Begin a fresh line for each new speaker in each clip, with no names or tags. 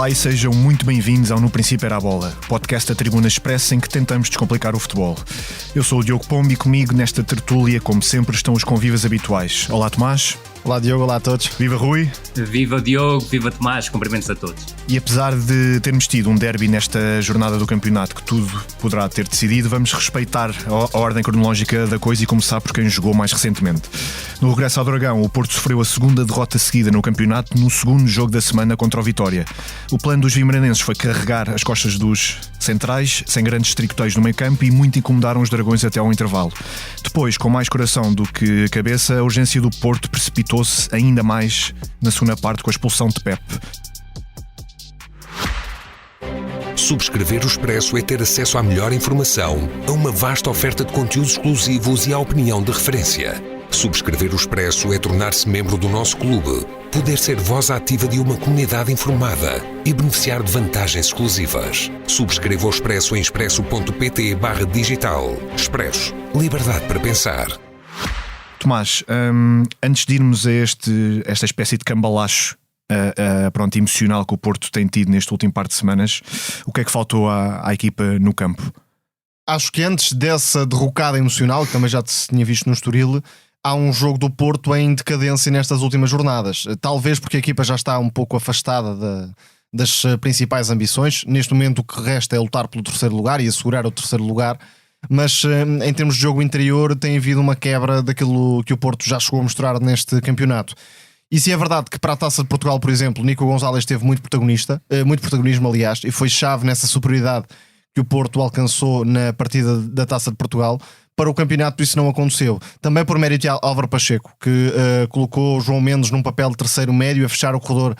Olá e sejam muito bem-vindos ao No Princípio Era a Bola, podcast da Tribuna Expressa em que tentamos descomplicar o futebol. Eu sou o Diogo Pombo e comigo nesta tertúlia, como sempre, estão os convivas habituais. Olá Tomás.
Olá Diogo, olá a todos.
Viva Rui.
Viva Diogo, viva Tomás, cumprimentos a todos.
E apesar de termos tido um derby nesta jornada do campeonato que tudo poderá ter decidido, vamos respeitar a ordem cronológica da coisa e começar por quem jogou mais recentemente. No regresso ao Dragão, o Porto sofreu a segunda derrota seguida no campeonato no segundo jogo da semana contra o Vitória. O plano dos vimaranenses foi carregar as costas dos centrais, sem grandes tricoteios no meio campo, e muito incomodaram os dragões até ao intervalo. Depois, com mais coração do que cabeça, a urgência do Porto precipitou-se ainda mais na segunda parte com a expulsão de Pep.
Subscrever o Expresso é ter acesso à melhor informação, a uma vasta oferta de conteúdos exclusivos e à opinião de referência. Subscrever o Expresso é tornar-se membro do nosso clube, poder ser voz ativa de uma comunidade informada e beneficiar de vantagens exclusivas. Subscreva o Expresso em expresso.pt/digital. Expresso. Liberdade para pensar.
Tomás, antes de irmos a esta espécie de cambalacho emocional que o Porto tem tido neste último par de semanas, o que é que faltou à equipa no campo?
Acho que antes dessa derrocada emocional, que também já se tinha visto no Estoril, há um jogo do Porto em decadência nestas últimas jornadas. Talvez porque a equipa já está um pouco afastada das principais ambições. Neste momento o que resta é lutar pelo terceiro lugar e assegurar o terceiro lugar. Mas em termos de jogo interior tem havido uma quebra daquilo que o Porto já chegou a mostrar neste campeonato. E se é verdade que para a Taça de Portugal, por exemplo, Nico Gonzalez teve muito protagonismo, aliás, e foi chave nessa superioridade que o Porto alcançou na partida da Taça de Portugal, para o campeonato isso não aconteceu. Também por mérito de Álvaro Pacheco, que colocou João Mendes num papel de terceiro médio a fechar o corredor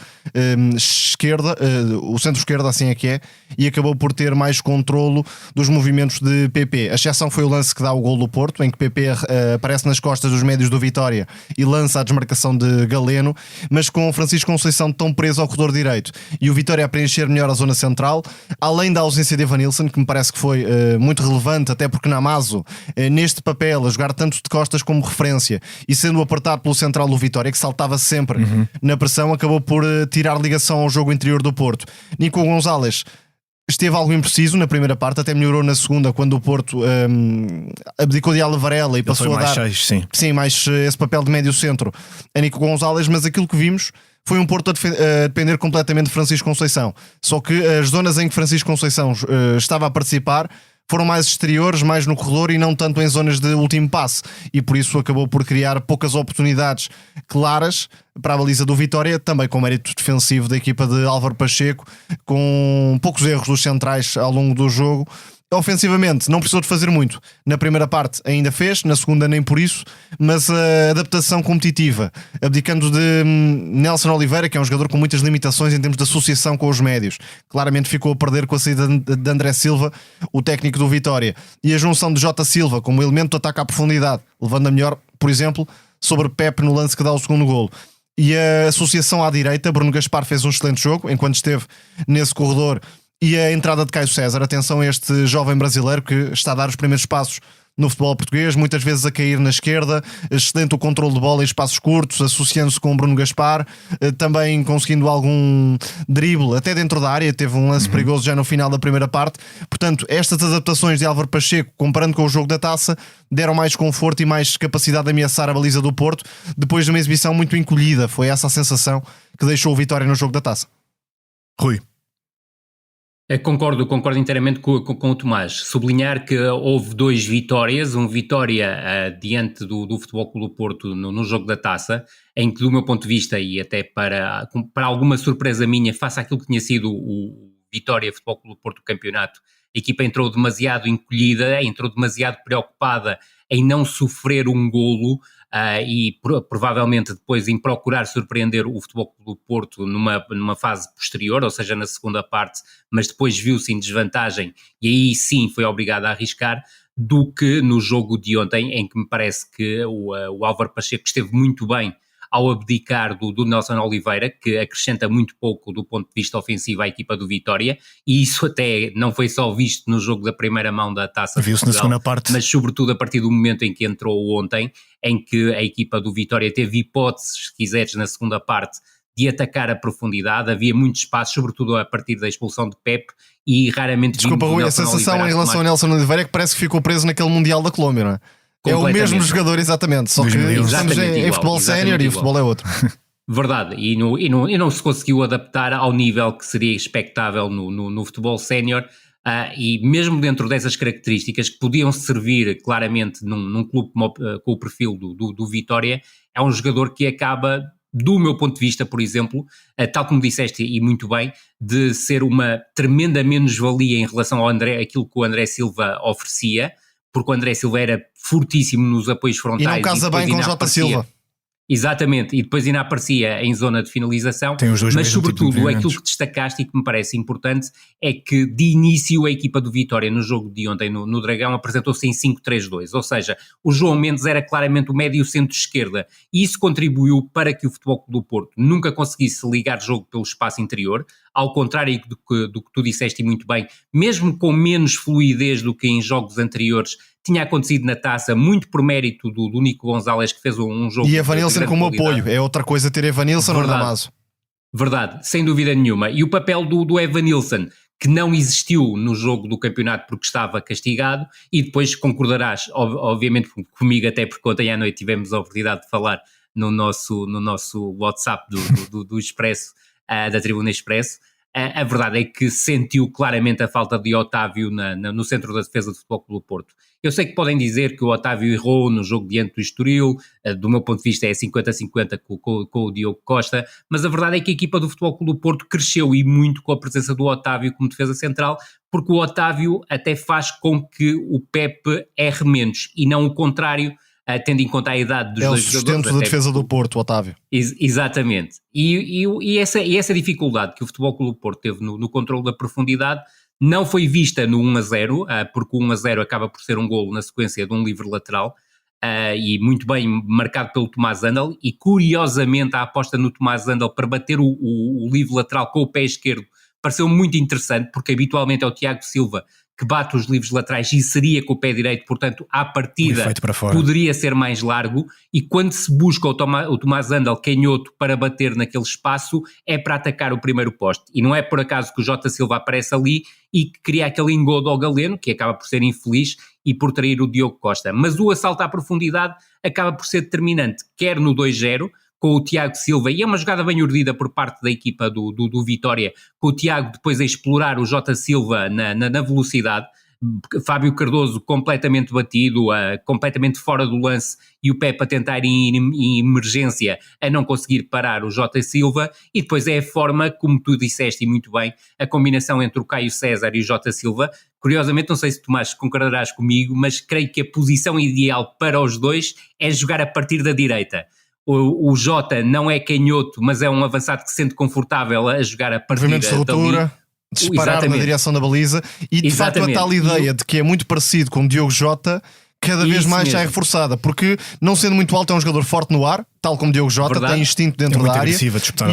esquerda, o centro-esquerda, assim é que é, e acabou por ter mais controlo dos movimentos de PP. A exceção foi o lance que dá o gol do Porto, em que PP aparece nas costas dos médios do Vitória e lança a desmarcação de Galeno, mas com Francisco Conceição tão preso ao corredor direito e o Vitória a preencher melhor a zona central, além da ausência de Evanilson, que me parece que foi muito relevante, até porque Namazo neste papel, a jogar tanto de costas como referência e sendo apertado pelo central do Vitória, que saltava sempre na pressão, acabou por tirar ligação ao jogo interior do Porto. Nico Gonzalez esteve algo impreciso na primeira parte, até melhorou na segunda, quando o Porto abdicou de Varela e passou a dar mais esse papel de médio centro a Nico Gonzalez, mas aquilo que vimos foi um Porto a depender completamente de Francisco Conceição. Só que as zonas em que Francisco Conceição estava a participar foram mais exteriores, mais no corredor e não tanto em zonas de último passe, e por isso acabou por criar poucas oportunidades claras para a baliza do Vitória, também com mérito defensivo da equipa de Álvaro Pacheco, com poucos erros dos centrais ao longo do jogo. Ofensivamente não precisou de fazer muito. Na primeira parte ainda fez, na segunda nem por isso, mas a adaptação competitiva, abdicando de Nelson Oliveira, que é um jogador com muitas limitações em termos de associação com os médios, claramente ficou a perder com a saída de André Silva, o técnico do Vitória, e a junção de Jota Silva como elemento de ataque à profundidade, levando a melhor, por exemplo, sobre Pep no lance que dá o segundo golo. E a associação à direita, Bruno Gaspar fez um excelente jogo enquanto esteve nesse corredor. E a entrada de Caio César, atenção a este jovem brasileiro que está a dar os primeiros passos no futebol português, muitas vezes a cair na esquerda, excelente o controle de bola em espaços curtos, associando-se com o Bruno Gaspar, também conseguindo algum drible até dentro da área, teve um lance perigoso já no final da primeira parte. Portanto, estas adaptações de Álvaro Pacheco, comparando com o jogo da Taça, deram mais conforto e mais capacidade de ameaçar a baliza do Porto, depois de uma exibição muito encolhida. Foi essa a sensação que deixou o Vitória no jogo da Taça.
Rui.
Concordo inteiramente com o Tomás. Sublinhar que houve 2 vitórias, uma vitória diante do Futebol Clube do Porto no jogo da Taça, em que do meu ponto de vista e até para alguma surpresa minha, face àquilo que tinha sido o Vitória Futebol Clube do Porto do campeonato, a equipa entrou demasiado encolhida, entrou demasiado preocupada em não sofrer um golo e provavelmente depois em procurar surpreender o Futebol Clube do Porto numa fase posterior, ou seja, na segunda parte, mas depois viu-se em desvantagem e aí sim foi obrigado a arriscar, do que no jogo de ontem, em que me parece que o Álvaro Pacheco esteve muito bem ao abdicar do Nelson Oliveira, que acrescenta muito pouco do ponto de vista ofensivo à equipa do Vitória, e isso até não foi só visto no jogo da primeira mão da Taça de Portugal,
na segunda parte,
mas sobretudo a partir do momento em que entrou ontem, em que a equipa do Vitória teve hipóteses, se quiseres, na segunda parte, de atacar a profundidade, havia muito espaço, sobretudo a partir da expulsão de Pepe, e raramente
Desculpa, Rui, a sensação em relação a Nelson Oliveira é que parece que ficou preso naquele Mundial da Colômbia, não é? É o mesmo jogador, exatamente, só que estamos em futebol sénior e o futebol é outro.
Verdade, e não se conseguiu adaptar ao nível que seria expectável no futebol sénior, e mesmo dentro dessas características que podiam servir claramente num clube com o perfil do Vitória, é um jogador que acaba, do meu ponto de vista, por exemplo, tal como disseste e muito bem, de ser uma tremenda menos-valia em relação àquilo que o André Silva oferecia, porque o André Silva era fortíssimo nos apoios frontais.
E não casa bem com o Jota Silva.
Exatamente, e depois ainda aparecia em zona de finalização, mas sobretudo aquilo que destacaste e que me parece importante é que de início a equipa do Vitória no jogo de ontem no Dragão apresentou-se em 5-3-2, ou seja, o João Mendes era claramente o médio centro-esquerda e isso contribuiu para que o Futebol Clube do Porto nunca conseguisse ligar jogo pelo espaço interior, ao contrário do que tu disseste e muito bem, mesmo com menos fluidez do que em jogos anteriores, tinha acontecido na Taça, muito por mérito do Nico Gonzalez, que fez um jogo...
E Evanilson como apoio, é outra coisa ter Evanilson ou Damaso.
Verdade, sem dúvida nenhuma. E o papel do Evanilson, que não existiu no jogo do campeonato porque estava castigado, e depois concordarás, obviamente comigo, até porque ontem à noite tivemos a oportunidade de falar no nosso WhatsApp do Expresso, da Tribuna Expresso. A verdade é que sentiu claramente a falta de Otávio no centro da defesa do Futebol Clube do Porto. Eu sei que podem dizer que o Otávio errou no jogo diante do Estoril, do meu ponto de vista é 50-50 com o Diogo Costa, mas a verdade é que a equipa do Futebol Clube do Porto cresceu e muito com a presença do Otávio como defesa central, porque o Otávio até faz com que o Pepe erre menos e não o contrário, tendo em conta a idade dos dois jogadores.
É o sustento da defesa do Porto, Otávio.
Exatamente. E essa dificuldade que o Futebol Clube do Porto teve no controle da profundidade não foi vista no 1-0, porque o 1-0 acaba por ser um golo na sequência de um livre lateral, e muito bem marcado pelo Tomás Andal, e curiosamente a aposta no Tomás Andal para bater o livre lateral com o pé esquerdo pareceu muito interessante, porque habitualmente é o Tiago Silva que bate os livres laterais e seria com o pé direito, portanto, à partida poderia ser mais largo, e quando se busca o Tomás Andal canhoto para bater naquele espaço, é para atacar o primeiro poste, e não é por acaso que o Jota Silva aparece ali e que cria aquele engodo ao Galeno, que acaba por ser infeliz e por trair o Diogo Costa, mas o assalto à profundidade acaba por ser determinante, quer no 2-0, com o Tiago Silva, e é uma jogada bem urdida por parte da equipa do Vitória, com o Tiago depois a explorar o Jota Silva na velocidade, Fábio Cardoso completamente batido, completamente fora do lance, e o Pepe a tentar em emergência a não conseguir parar o Jota Silva, e depois é a forma, como tu disseste e muito bem, a combinação entre o Caio César e o Jota Silva. Curiosamente, não sei se Tomás concordarás comigo, mas creio que a posição ideal para os dois é jogar a partir da direita. O Jota não é canhoto, mas é um avançado que se sente confortável a jogar a partir
movimentos de ruptura, disparar
exatamente.
Na direção da baliza, e de facto a tal ideia de que é muito parecido com o Diogo Jota cada vez mais já é reforçada, porque não sendo muito alto é um jogador forte no ar, tal como Diogo Jota, tem instinto dentro da área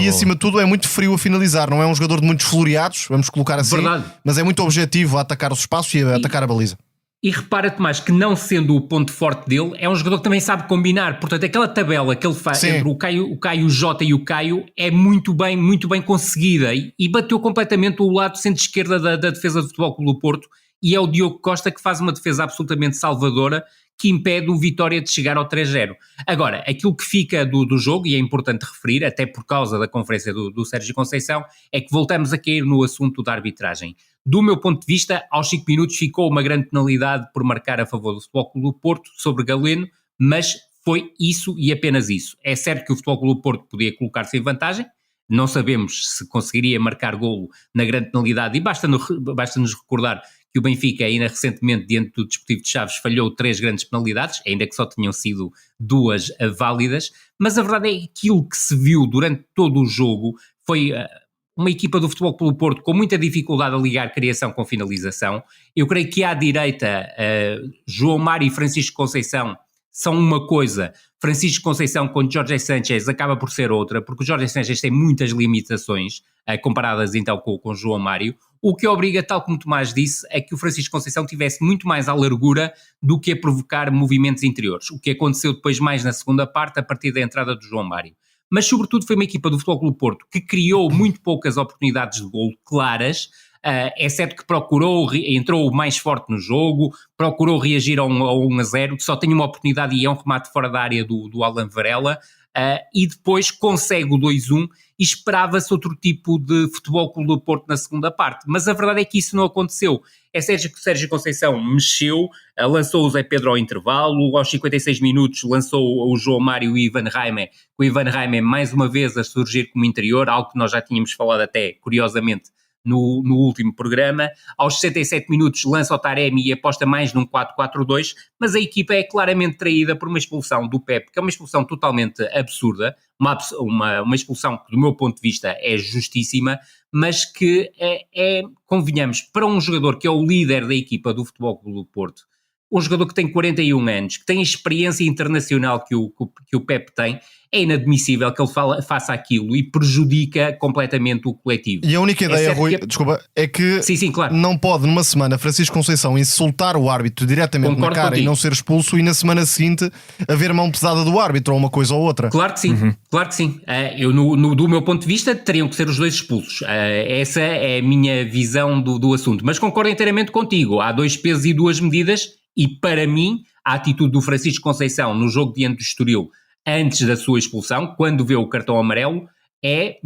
e acima de tudo é muito frio a finalizar, não é um jogador de muitos floreados, vamos colocar assim, mas é muito objetivo a atacar os espaços e a atacar a baliza.
E repara, Tomás, que não sendo o ponto forte dele, é um jogador que também sabe combinar. Portanto, aquela tabela que ele faz entre o Caio Jota e o Caio é muito bem conseguida. E bateu completamente o lado centro-esquerda da defesa do Futebol Clube do Porto. E é o Diogo Costa que faz uma defesa absolutamente salvadora, que impede o Vitória de chegar ao 3-0. Agora, aquilo que fica do jogo, e é importante referir, até por causa da conferência do Sérgio Conceição, é que voltamos a cair no assunto da arbitragem. Do meu ponto de vista, aos 5 minutos ficou uma grande penalidade por marcar a favor do Futebol Clube do Porto sobre Galeno, mas foi isso e apenas isso. É certo que o Futebol Clube do Porto podia colocar-se em vantagem, não sabemos se conseguiria marcar golo na grande penalidade, e basta-nos recordar que o Benfica ainda recentemente diante do Desportivo de Chaves falhou 3 grandes penalidades, ainda que só tinham sido 2 válidas, mas a verdade é que aquilo que se viu durante todo o jogo foi uma equipa do Futebol Clube do Porto com muita dificuldade a ligar criação com finalização. Eu creio que à direita João Mário e Francisco Conceição são uma coisa, Francisco Conceição com Jorge Sanchez acaba por ser outra, porque o Jorge Sanchez tem muitas limitações comparadas então com João Mário, o que obriga, tal como Tomás disse, a que o Francisco Conceição tivesse muito mais à largura do que a provocar movimentos interiores, o que aconteceu depois mais na segunda parte a partir da entrada do João Mário. mas sobretudo foi uma equipa do Futebol Clube do Porto que criou muito poucas oportunidades de golo claras. É certo que entrou mais forte no jogo, procurou reagir a 1-0, que só tem uma oportunidade e é um remate fora da área do Alan Varela, e depois consegue o 2-1 e esperava-se outro tipo de Futebol Clube do Porto na segunda parte, mas a verdade é que isso não aconteceu. É certo que o Sérgio Conceição mexeu, lançou o Zé Pedro ao intervalo, aos 56 minutos lançou o João Mário e o Ivan Reimer, com o Ivan Reimer mais uma vez a surgir como interior, algo que nós já tínhamos falado até, curiosamente, no último programa. Aos 67 minutos lança o Taremi e aposta mais num 4-4-2, mas a equipa é claramente traída por uma expulsão do Pep, que é uma expulsão totalmente absurda, uma expulsão que do meu ponto de vista é justíssima, mas que convenhamos, para um jogador que é o líder da equipa do Futebol Clube do Porto, um jogador que tem 41 anos, que tem a experiência internacional que o Pep tem, é inadmissível que ele faça aquilo e prejudica completamente o coletivo.
E a única ideia, Rui, desculpa, é que
sim, claro.
Não pode numa semana Francisco Conceição insultar o árbitro diretamente na cara e não ser expulso, e na semana seguinte haver mão pesada do árbitro ou uma coisa ou outra.
Claro que sim, claro que sim. Eu, do meu ponto de vista, teriam que ser os dois expulsos. Essa é a minha visão do assunto. Mas concordo inteiramente contigo. Há 2 pesos e 2 medidas e, para mim, a atitude do Francisco Conceição no jogo diante do Estoril antes da sua expulsão, quando vê o cartão amarelo, é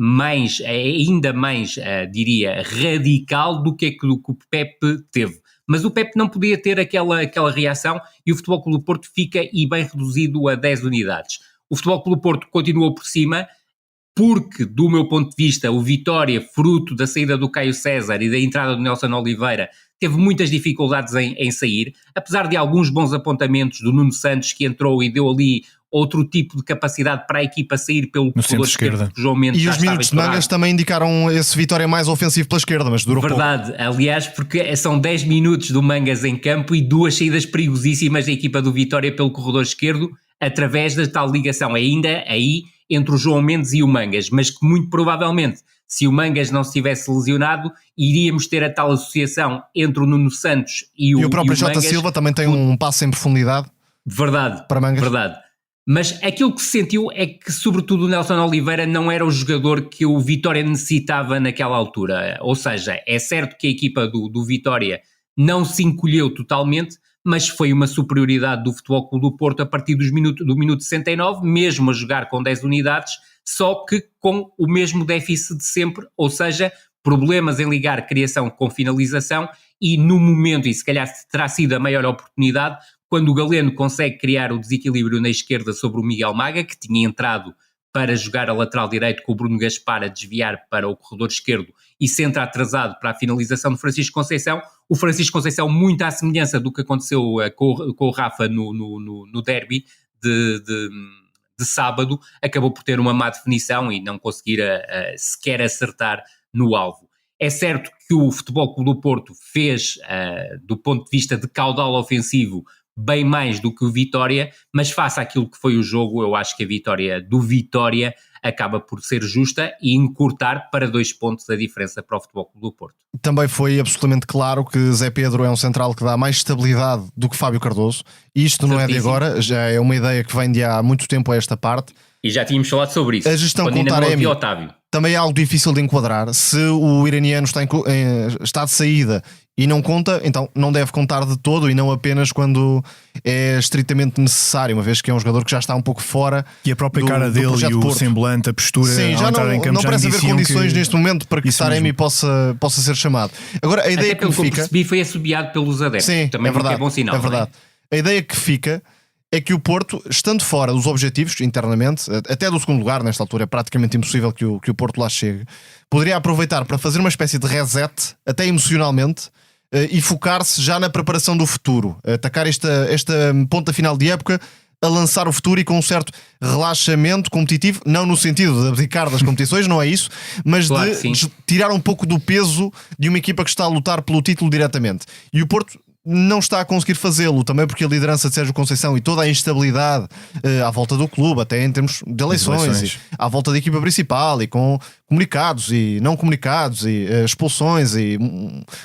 ainda mais, diria, radical do que o Pep teve. Mas o Pep não podia ter aquela reação e o Futebol Clube do Porto fica e bem reduzido a 10 unidades. O Futebol Clube do Porto continuou por cima porque, do meu ponto de vista, o Vitória, fruto da saída do Caio César e da entrada do Nelson Oliveira, teve muitas dificuldades em sair, apesar de alguns bons apontamentos do Nuno Santos, que entrou e deu ali outro tipo de capacidade para a equipa sair pelo corredor esquerdo.
E os minutos de Mangas também indicaram esse Vitória mais ofensivo pela esquerda, mas durou
Verdade,
pouco.
Aliás, porque são 10 minutos do Mangas em campo e 2 saídas perigosíssimas da equipa do Vitória pelo corredor esquerdo, através da tal ligação ainda aí entre o João Mendes e o Mangas, mas que muito provavelmente, se o Mangas não se tivesse lesionado, iríamos ter a tal associação entre o Nuno Santos e o
próprio Jota
Mangas.
Silva também tem um passo em profundidade.
Verdade,
para Mangas.
Verdade. Mas aquilo que se sentiu é que, sobretudo, o Nelson Oliveira não era o jogador que o Vitória necessitava naquela altura. Ou seja, é certo que a equipa do Vitória não se encolheu totalmente, mas foi uma superioridade do Futebol Clube do Porto a partir do minuto 69, mesmo a jogar com 10 unidades, só que com o mesmo déficit de sempre, ou seja, problemas em ligar criação com finalização e no momento, e se calhar terá sido a maior oportunidade, quando o Galeno consegue criar o desequilíbrio na esquerda sobre o Miguel Maga, que tinha entrado para jogar a lateral direito com o Bruno Gaspar a desviar para o corredor esquerdo e se entra atrasado para a finalização do Francisco Conceição. O Francisco Conceição, muito à semelhança do que aconteceu com o Rafa no derby de sábado, acabou por ter uma má definição e não conseguir sequer acertar no alvo. É certo que o Futebol Clube do Porto fez, do ponto de vista de caudal ofensivo, bem mais do que o Vitória, mas face àquilo que foi o jogo, eu acho que a vitória do Vitória acaba por ser justa e encurtar para 2 pontos a diferença para o Futebol Clube do Porto.
Também foi absolutamente claro que Zé Pedro é um central que dá mais estabilidade do que Fábio Cardoso. Isto não é de agora, já é uma ideia que vem de há muito tempo a esta parte.
E já tínhamos falado sobre isso.
A gestão com o Taremi também é algo difícil de enquadrar. Se o iraniano está de saída e não conta, então não deve contar de todo e não apenas quando é estritamente necessário, uma vez que é um jogador que já está um pouco fora.
E a própria cara dele e o semblante, a postura,
sim, já não parece haver condições neste momento para que Taremi possa ser chamado. Agora, a ideia
até pelo
que me fica...
percebi, foi assobiado pelos adeptos.
Sim,
também
é verdade,
é bom sinal.
É verdade. A ideia que fica é que o Porto, estando fora dos objetivos internamente, até do segundo lugar, nesta altura é praticamente impossível que o Porto lá chegue, poderia aproveitar para fazer uma espécie de reset, até emocionalmente, e focar-se já na preparação do futuro, atacar esta ponta final de época, a lançar o futuro e com um certo relaxamento competitivo, não no sentido de abdicar das competições, não é isso, mas claro, de tirar um pouco do peso de uma equipa que está a lutar pelo título diretamente. E o Porto não está a conseguir fazê-lo, também porque a liderança de Sérgio Conceição e toda a instabilidade à volta do clube, até em termos de eleições. E à volta da equipa principal e com comunicados e não comunicados e expulsões e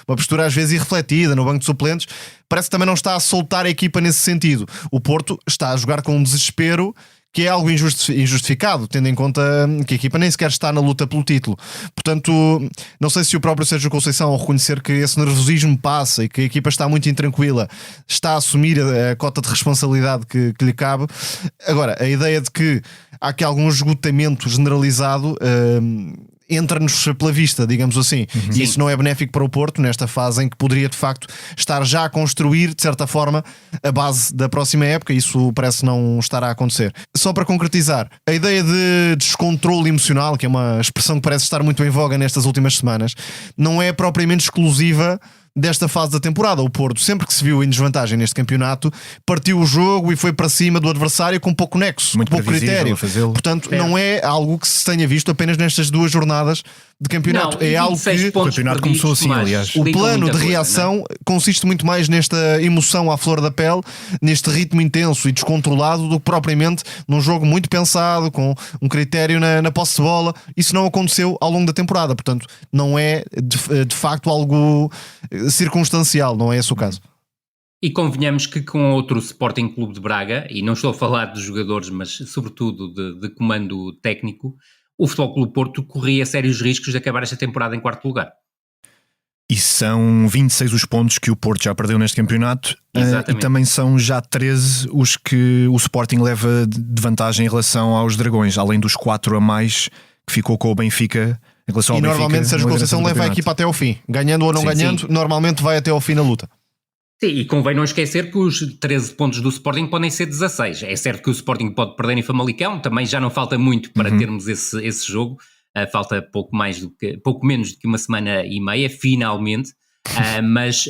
uma postura às vezes irrefletida no banco de suplentes, parece que também não está a soltar a equipa nesse sentido. O Porto está a jogar com um desespero que é algo injustificado, tendo em conta que a equipa nem sequer está na luta pelo título. Portanto, não sei se o próprio Sérgio Conceição, ao reconhecer que esse nervosismo passa e que a equipa está muito intranquila, está a assumir a cota de responsabilidade que lhe cabe. Agora, a ideia de que há aqui algum esgotamento generalizado entra-nos pela vista, digamos assim. E isso não é benéfico para o Porto nesta fase em que poderia de facto estar já a construir, de certa forma, a base da próxima época. Isso parece não estar a acontecer. Só para concretizar, a ideia de descontrole emocional, que é uma expressão que parece estar muito em voga nestas últimas semanas, não é propriamente exclusiva desta fase da temporada. O Porto, sempre que se viu em desvantagem neste campeonato, partiu o jogo e foi para cima do adversário com pouco nexo,
muito
pouco critério. Portanto, não é algo que se tenha visto apenas nestas 2 jornadas de campeonato.
Não,
é algo que
o campeonato começou assim, aliás.
O plano de reação consiste muito mais nesta emoção à flor da pele, neste ritmo intenso e descontrolado, do que propriamente num jogo muito pensado, com um critério na posse de bola. Isso não aconteceu ao longo da temporada. Portanto, não é de facto algo circunstancial, não é esse o caso.
E convenhamos que com outro Sporting Clube de Braga, e não estou a falar de jogadores, mas sobretudo de comando técnico, o Futebol Clube Porto corria sérios riscos de acabar esta temporada em 4º lugar.
E são 26 os pontos que o Porto já perdeu neste campeonato. E também são já 13 os que o Sporting leva de vantagem em relação aos Dragões, além dos 4 a mais que ficou com o Benfica em relação ao Benfica.
E normalmente Sérgio Conceição leva a equipa até ao fim, ganhando ou não ganhando, normalmente vai até ao fim na luta.
Sim, e convém não esquecer que os 13 pontos do Sporting podem ser 16. É certo que o Sporting pode perder em Famalicão, também já não falta muito para termos esse jogo. Falta pouco menos do que uma semana e meia, finalmente. Mas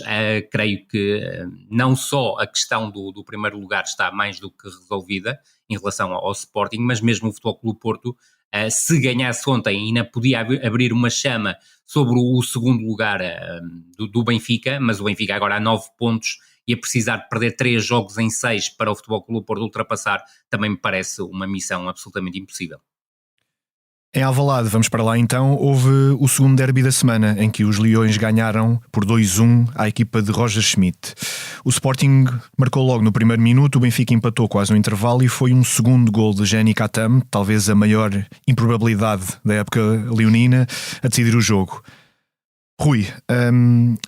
creio que não só a questão do primeiro lugar está mais do que resolvida em relação ao Sporting, mas mesmo o Futebol Clube Porto, se ganhasse ontem, ainda podia abrir uma chama sobre o segundo lugar do Benfica, mas o Benfica agora há 9 pontos e a precisar de perder 3 jogos em 6 para o Futebol Clube Porto ultrapassar, também me parece uma missão absolutamente impossível.
Em Alvalade, vamos para lá então, houve o segundo derby da semana, em que os Leões ganharam por 2-1 à equipa de Roger Schmidt. O Sporting marcou logo no primeiro minuto, o Benfica empatou quase no intervalo e foi um segundo gol de Jenny Katam, talvez a maior improbabilidade da época leonina, a decidir o jogo. Rui,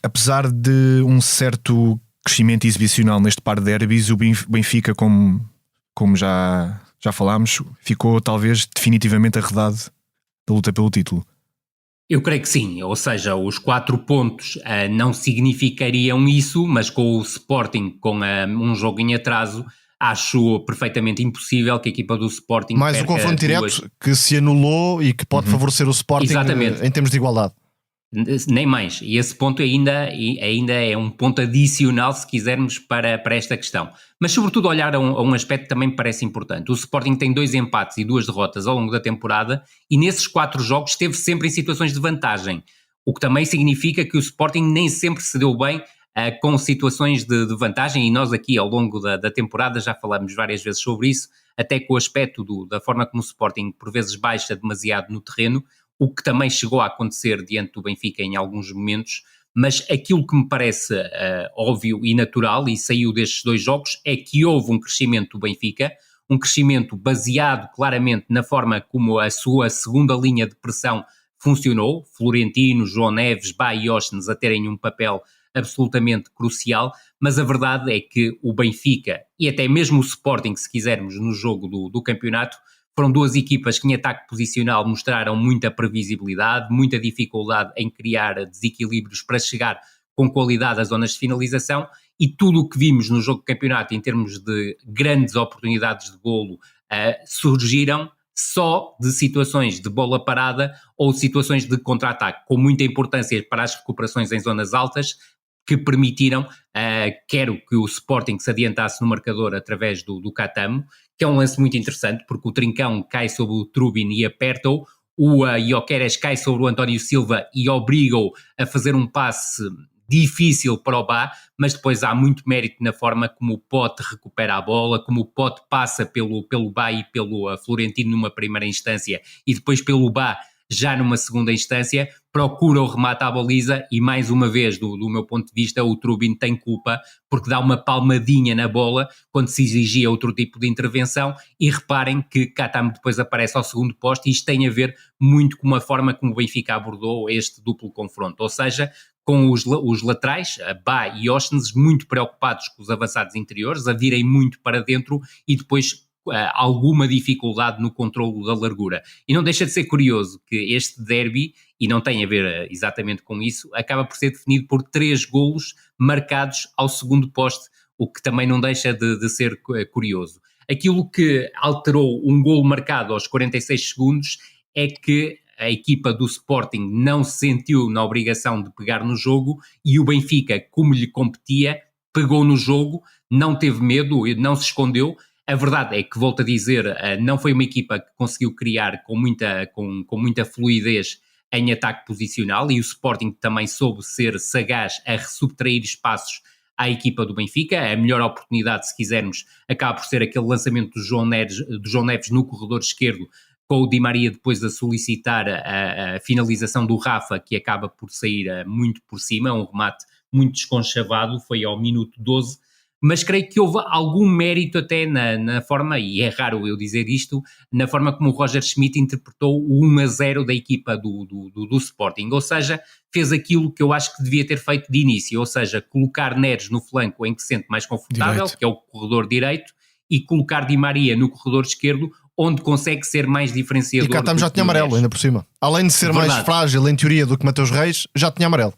apesar de um certo crescimento exibicional neste par de derbys, o Benfica, como já falámos, ficou talvez definitivamente arredado da luta pelo título.
Eu creio que sim, ou seja, os 4 pontos não significariam isso, mas com o Sporting com um jogo em atraso, acho perfeitamente impossível que a equipa do Sporting
mais o confronto direto que se anulou e que pode favorecer o Sporting em termos de igualdade.
Nem mais, e esse ponto ainda é um ponto adicional, se quisermos, para esta questão. Mas sobretudo olhar a um aspecto que também me parece importante. O Sporting tem 2 empates e 2 derrotas ao longo da temporada e nesses 4 jogos esteve sempre em situações de vantagem, o que também significa que o Sporting nem sempre se deu bem com situações de vantagem, e nós aqui ao longo da temporada já falamos várias vezes sobre isso, até com o aspecto da forma como o Sporting por vezes baixa demasiado no terreno, o que também chegou a acontecer diante do Benfica em alguns momentos, mas aquilo que me parece óbvio e natural, e saiu destes 2 jogos, é que houve um crescimento do Benfica, um crescimento baseado claramente na forma como a sua segunda linha de pressão funcionou, Florentino, João Neves, Bá e Óssenes a terem um papel absolutamente crucial, mas a verdade é que o Benfica, e até mesmo o Sporting, se quisermos, no jogo do campeonato, foram 2 equipas que em ataque posicional mostraram muita previsibilidade, muita dificuldade em criar desequilíbrios para chegar com qualidade às zonas de finalização, e tudo o que vimos no jogo de campeonato em termos de grandes oportunidades de golo surgiram só de situações de bola parada ou situações de contra-ataque, com muita importância para as recuperações em zonas altas, que permitiram, quero que o Sporting se adiantasse no marcador através do Catamo, que é um lance muito interessante, porque o Trincão cai sobre o Trubin e aperta-o, o Gyökeres cai sobre o António Silva e obriga-o a fazer um passe difícil para o Bá, mas depois há muito mérito na forma como o Pote recupera a bola, como o Pote passa pelo Bá e pelo Florentino numa primeira instância, e depois pelo Bá já numa segunda instância, procura o remate à baliza e, mais uma vez, do meu ponto de vista, o Trubin tem culpa porque dá uma palmadinha na bola quando se exigia outro tipo de intervenção. E reparem que Katam depois aparece ao segundo posto, e isto tem a ver muito com a forma como o Benfica abordou este duplo confronto, ou seja, com os laterais, Bá e Oshens, muito preocupados com os avançados interiores, a virem muito para dentro e depois alguma dificuldade no controlo da largura. E não deixa de ser curioso que este derby, e não tem a ver exatamente com isso, acaba por ser definido por 3 golos marcados ao segundo poste, o que também não deixa de ser curioso. Aquilo que alterou um golo marcado aos 46 segundos é que a equipa do Sporting não se sentiu na obrigação de pegar no jogo e o Benfica, como lhe competia, pegou no jogo, não teve medo, não se escondeu. A verdade é que, volto a dizer, não foi uma equipa que conseguiu criar com muita fluidez em ataque posicional, e o Sporting também soube ser sagaz a subtrair espaços à equipa do Benfica. A melhor oportunidade, se quisermos, acaba por ser aquele lançamento do João Neves no corredor esquerdo, com o Di Maria depois a solicitar a finalização do Rafa, que acaba por sair muito por cima, um remate muito desconchavado, foi ao minuto 12, mas creio que houve algum mérito até na forma, e é raro eu dizer isto, na forma como o Roger Schmidt interpretou o 1-0 da equipa do Sporting, ou seja, fez aquilo que eu acho que devia ter feito de início, ou seja, colocar Neres no flanco em que se sente mais confortável, direito, que é o corredor direito, e colocar Di Maria no corredor esquerdo, onde consegue ser mais diferenciador.
E Katam já tinha amarelo, ainda por cima. Além de ser mais frágil em teoria do que Mateus Reis, já tinha amarelo.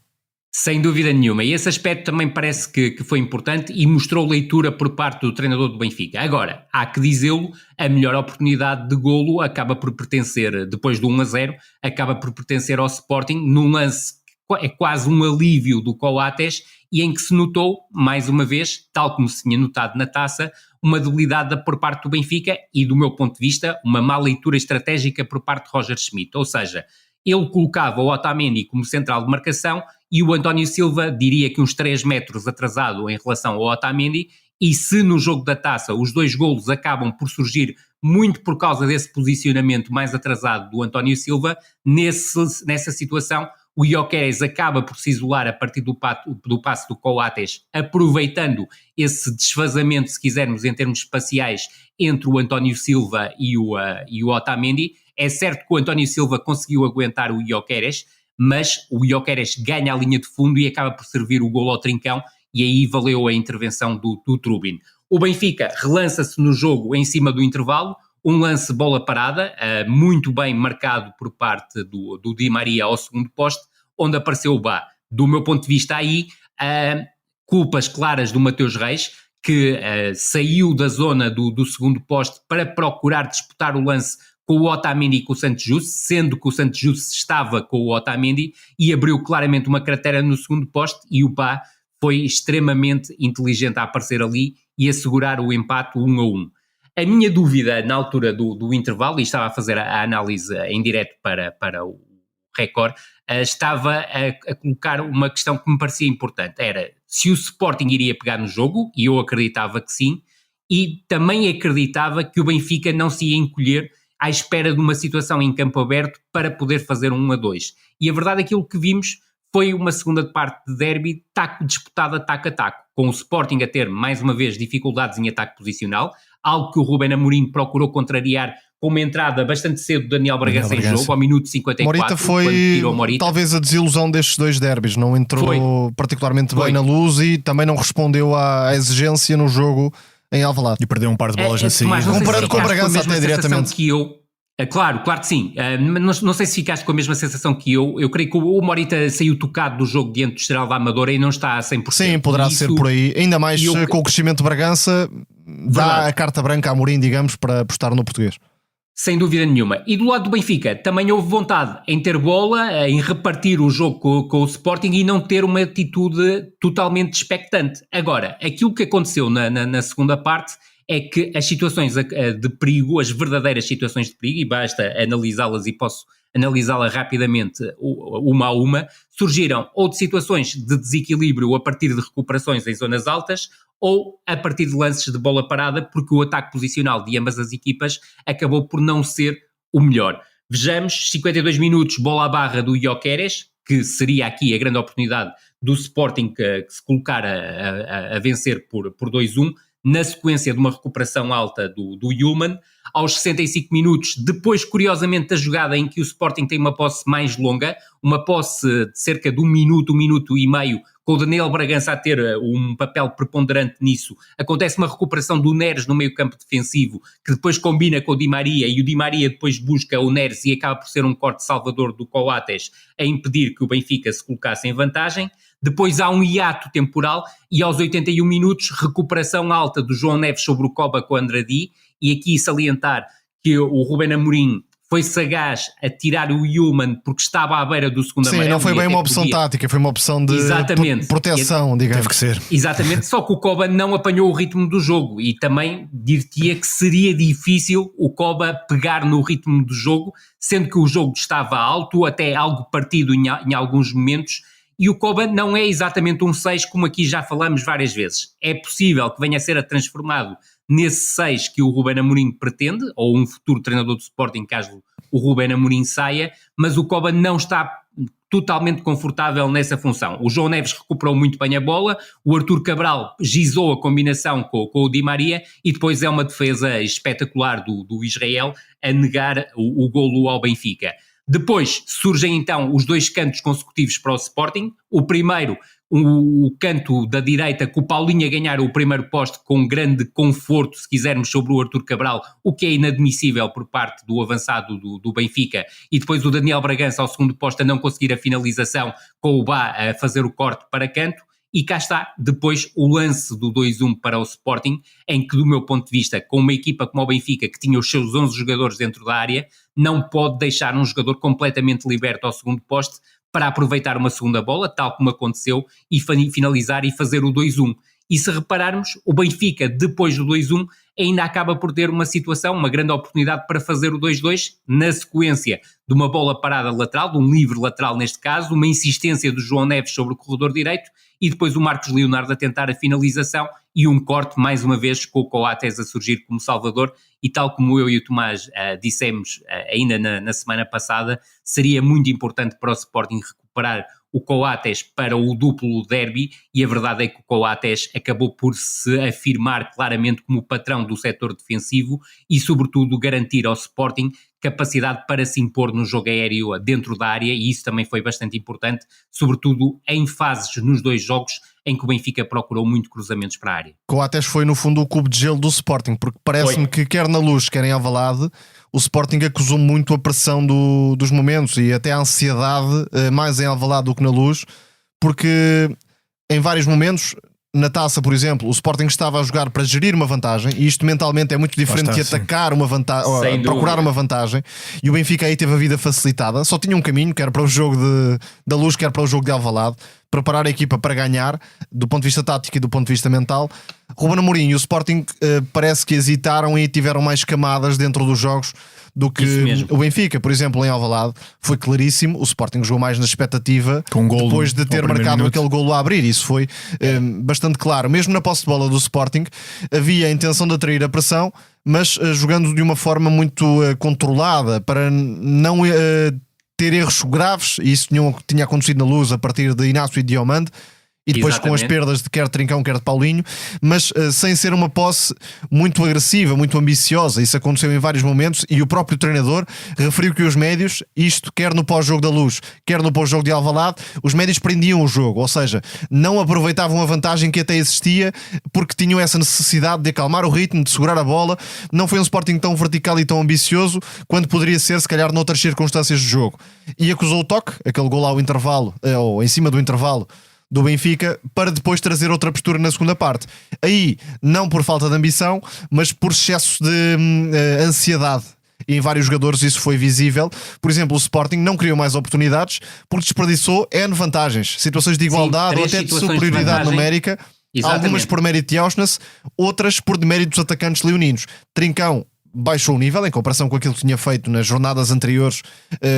Sem dúvida nenhuma, e esse aspecto também parece que foi importante e mostrou leitura por parte do treinador do Benfica. Agora, há que dizê-lo, a melhor oportunidade de golo acaba por pertencer, depois do 1-0, acaba por pertencer ao Sporting, num lance que é quase um alívio do Coates, e em que se notou, mais uma vez, tal como se tinha notado na Taça, uma debilidade por parte do Benfica e, do meu ponto de vista, uma má leitura estratégica por parte de Roger Schmidt. Ou seja, ele colocava o Otamendi como central de marcação e o António Silva, diria que uns 3 metros atrasado em relação ao Otamendi, e se no jogo da Taça os 2 golos acabam por surgir muito por causa desse posicionamento mais atrasado do António Silva, nessa situação o Gyökeres acaba por se isolar a partir do passe do Coates, aproveitando esse desfazamento, se quisermos, em termos espaciais, entre o António Silva e o Otamendi. É certo que o António Silva conseguiu aguentar o Gyökeres, mas o Gyökeres ganha a linha de fundo e acaba por servir o golo ao Trincão, e aí valeu a intervenção do Trubin. O Benfica relança-se no jogo em cima do intervalo, um lance bola parada, muito bem marcado por parte do Di Maria ao segundo poste, onde apareceu o Bá. Do meu ponto de vista aí, culpas claras do Mateus Reis, que saiu da zona do segundo poste para procurar disputar o lance com o Otamendi e com o Santos Justo, sendo que o Santos Justo estava com o Otamendi, e abriu claramente uma cratera no segundo poste, e o Bá foi extremamente inteligente a aparecer ali e assegurar o empate 1-1. A minha dúvida na altura do intervalo, e estava a fazer a análise em direto para o Record, estava a colocar uma questão que me parecia importante, era se o Sporting iria pegar no jogo, e eu acreditava que sim, e também acreditava que o Benfica não se ia encolher à espera de uma situação em campo aberto para poder fazer um 1-2. E a verdade é que aquilo que vimos foi uma segunda parte de derby disputada taco a taco, com o Sporting a ter mais uma vez dificuldades em ataque posicional, algo que o Ruben Amorim procurou contrariar com uma entrada bastante cedo do Daniel Bragança em jogo, ao minuto 54.
Morita foi talvez a desilusão destes 2 derbys, não entrou particularmente bem na luz e também não respondeu à exigência no jogo em Alvalade.
E perdeu um par de bolas na saída.
Comparando com o Bragança até diretamente.
Que eu, claro que sim. Não sei se ficaste com a mesma sensação que eu. Eu creio que o Morita saiu tocado do jogo diante do Estrela da Amadora e não está a 100%.
Sim, poderá ser por aí. Ainda mais com o crescimento de Bragança, dá a carta branca a Amorim, digamos, para apostar no português.
Sem dúvida nenhuma. E do lado do Benfica, também houve vontade em ter bola, em repartir o jogo com o Sporting e não ter uma atitude totalmente expectante. Agora, aquilo que aconteceu na segunda parte é que as situações de perigo, as verdadeiras situações de perigo, e basta analisá-las e posso analisá-las rapidamente uma a uma, surgiram ou de situações de desequilíbrio a partir de recuperações em zonas altas, ou a partir de lances de bola parada, porque o ataque posicional de ambas as equipas acabou por não ser o melhor. Vejamos, 52 minutos, bola à barra do Gyökeres, que seria aqui a grande oportunidade do Sporting que se colocar a vencer por 2-1, na sequência de uma recuperação alta do Yulman. Aos 65 minutos, depois, curiosamente, da jogada em que o Sporting tem uma posse mais longa, uma posse de cerca de 1 minuto e meio, com o Daniel Bragança a ter um papel preponderante nisso, acontece uma recuperação do Neres no meio campo defensivo, que depois combina com o Di Maria, e o Di Maria depois busca o Neres e acaba por ser um corte salvador do Coates a impedir que o Benfica se colocasse em vantagem. Depois há um hiato temporal e aos 81 minutos, recuperação alta do João Neves sobre o Koba com o Andradi, e aqui salientar que o Ruben Amorim foi sagaz a tirar o Yulman porque estava à beira do segundo amarelo.
Sim, não foi bem uma opção tática, foi uma opção de proteção, digamos.
Teve que ser.
Exatamente, só que o Koba não apanhou o ritmo do jogo e também diria que seria difícil o Koba pegar no ritmo do jogo, sendo que o jogo estava alto, até algo partido em alguns momentos, e o Koba não é exatamente um 6 como aqui já falamos várias vezes. É possível que venha a ser transformado nesse 6 que o Ruben Amorim pretende, ou um futuro treinador do Sporting caso o Ruben Amorim saia, mas o Koba não está totalmente confortável nessa função. O João Neves recuperou muito bem a bola, o Arthur Cabral gizou a combinação com o Di Maria e depois é uma defesa espetacular do Israel a negar o golo ao Benfica. Depois surgem então os 2 cantos consecutivos para o Sporting, o primeiro, o canto da direita, com o Paulinho a ganhar o primeiro poste com grande conforto, se quisermos, sobre o Arthur Cabral, o que é inadmissível por parte do avançado do Benfica, e depois o Daniel Bragança ao segundo poste a não conseguir a finalização, com o Bá a fazer o corte para canto. E cá está, depois, o lance do 2-1 para o Sporting, em que, do meu ponto de vista, com uma equipa como o Benfica, que tinha os seus 11 jogadores dentro da área, não pode deixar um jogador completamente liberto ao segundo poste para aproveitar uma segunda bola, tal como aconteceu, e finalizar e fazer o 2-1. E se repararmos, o Benfica, depois do 2-1, ainda acaba por ter uma situação, uma grande oportunidade para fazer o 2-2, na sequência de uma bola parada lateral, de um livre lateral neste caso, uma insistência do João Neves sobre o corredor direito, e depois o Marcos Leonardo a tentar a finalização e um corte, mais uma vez, com o Coates a surgir como salvador, e tal como eu e o Tomás dissemos ainda na semana passada, seria muito importante para o Sporting recuperar o Coates para o duplo derby, e a verdade é que o Coates acabou por se afirmar claramente como o patrão do setor defensivo e, sobretudo, garantir ao Sporting capacidade para se impor no jogo aéreo dentro da área, e isso também foi bastante importante, sobretudo em fases nos 2 jogos em que o Benfica procurou muito cruzamentos para a área.
Coates foi no fundo o cubo de gelo do Sporting, porque parece-me que quer na Luz, quer em Alvalade, o Sporting acusou muito a pressão dos momentos e até a ansiedade, mais em Alvalade do que na Luz, porque em vários momentos, na Taça, por exemplo, o Sporting estava a jogar para gerir uma vantagem, e isto mentalmente é muito diferente de atacar uma vantagem, procurar uma vantagem, e o Benfica aí teve a vida facilitada, só tinha um caminho, quer para o jogo da Luz, quer para o jogo de Alvalade, preparar a equipa para ganhar, do ponto de vista tático e do ponto de vista mental. Ruben Amorim e o Sporting parece que hesitaram e tiveram mais camadas dentro dos jogos do que o Benfica, por exemplo, em Alvalade foi claríssimo, o Sporting jogou mais na expectativa com golo, depois de ter marcado aquele golo a abrir, isso foi bastante claro. Mesmo na posse de bola do Sporting havia a intenção de atrair a pressão, mas jogando de uma forma muito controlada, para não ter erros graves, e isso tinha acontecido na Luz a partir de Inácio e Diomande, e depois com as perdas de quer de Trincão, quer de Paulinho, mas sem ser uma posse muito agressiva, muito ambiciosa. Isso aconteceu em vários momentos, e o próprio treinador referiu que os médios, isto quer no pós-jogo da Luz, quer no pós-jogo de Alvalade, os médios prendiam o jogo, ou seja, não aproveitavam a vantagem que até existia, porque tinham essa necessidade de acalmar o ritmo, de segurar a bola. Não foi um Sporting tão vertical e tão ambicioso quanto poderia ser, se calhar, noutras circunstâncias de jogo. E acusou o toque, aquele gol ao intervalo, ou em cima do intervalo, do Benfica, para depois trazer outra postura na segunda parte. Aí, não por falta de ambição, mas por excesso de ansiedade. E em vários jogadores isso foi visível. Por exemplo, o Sporting não criou mais oportunidades porque desperdiçou N vantagens. Situações de igualdade, ou até de superioridade numérica. Exatamente. Algumas por mérito de Auschwitz, outras por demérito dos atacantes leoninos. Trincão baixou o nível em comparação com aquilo que tinha feito nas jornadas anteriores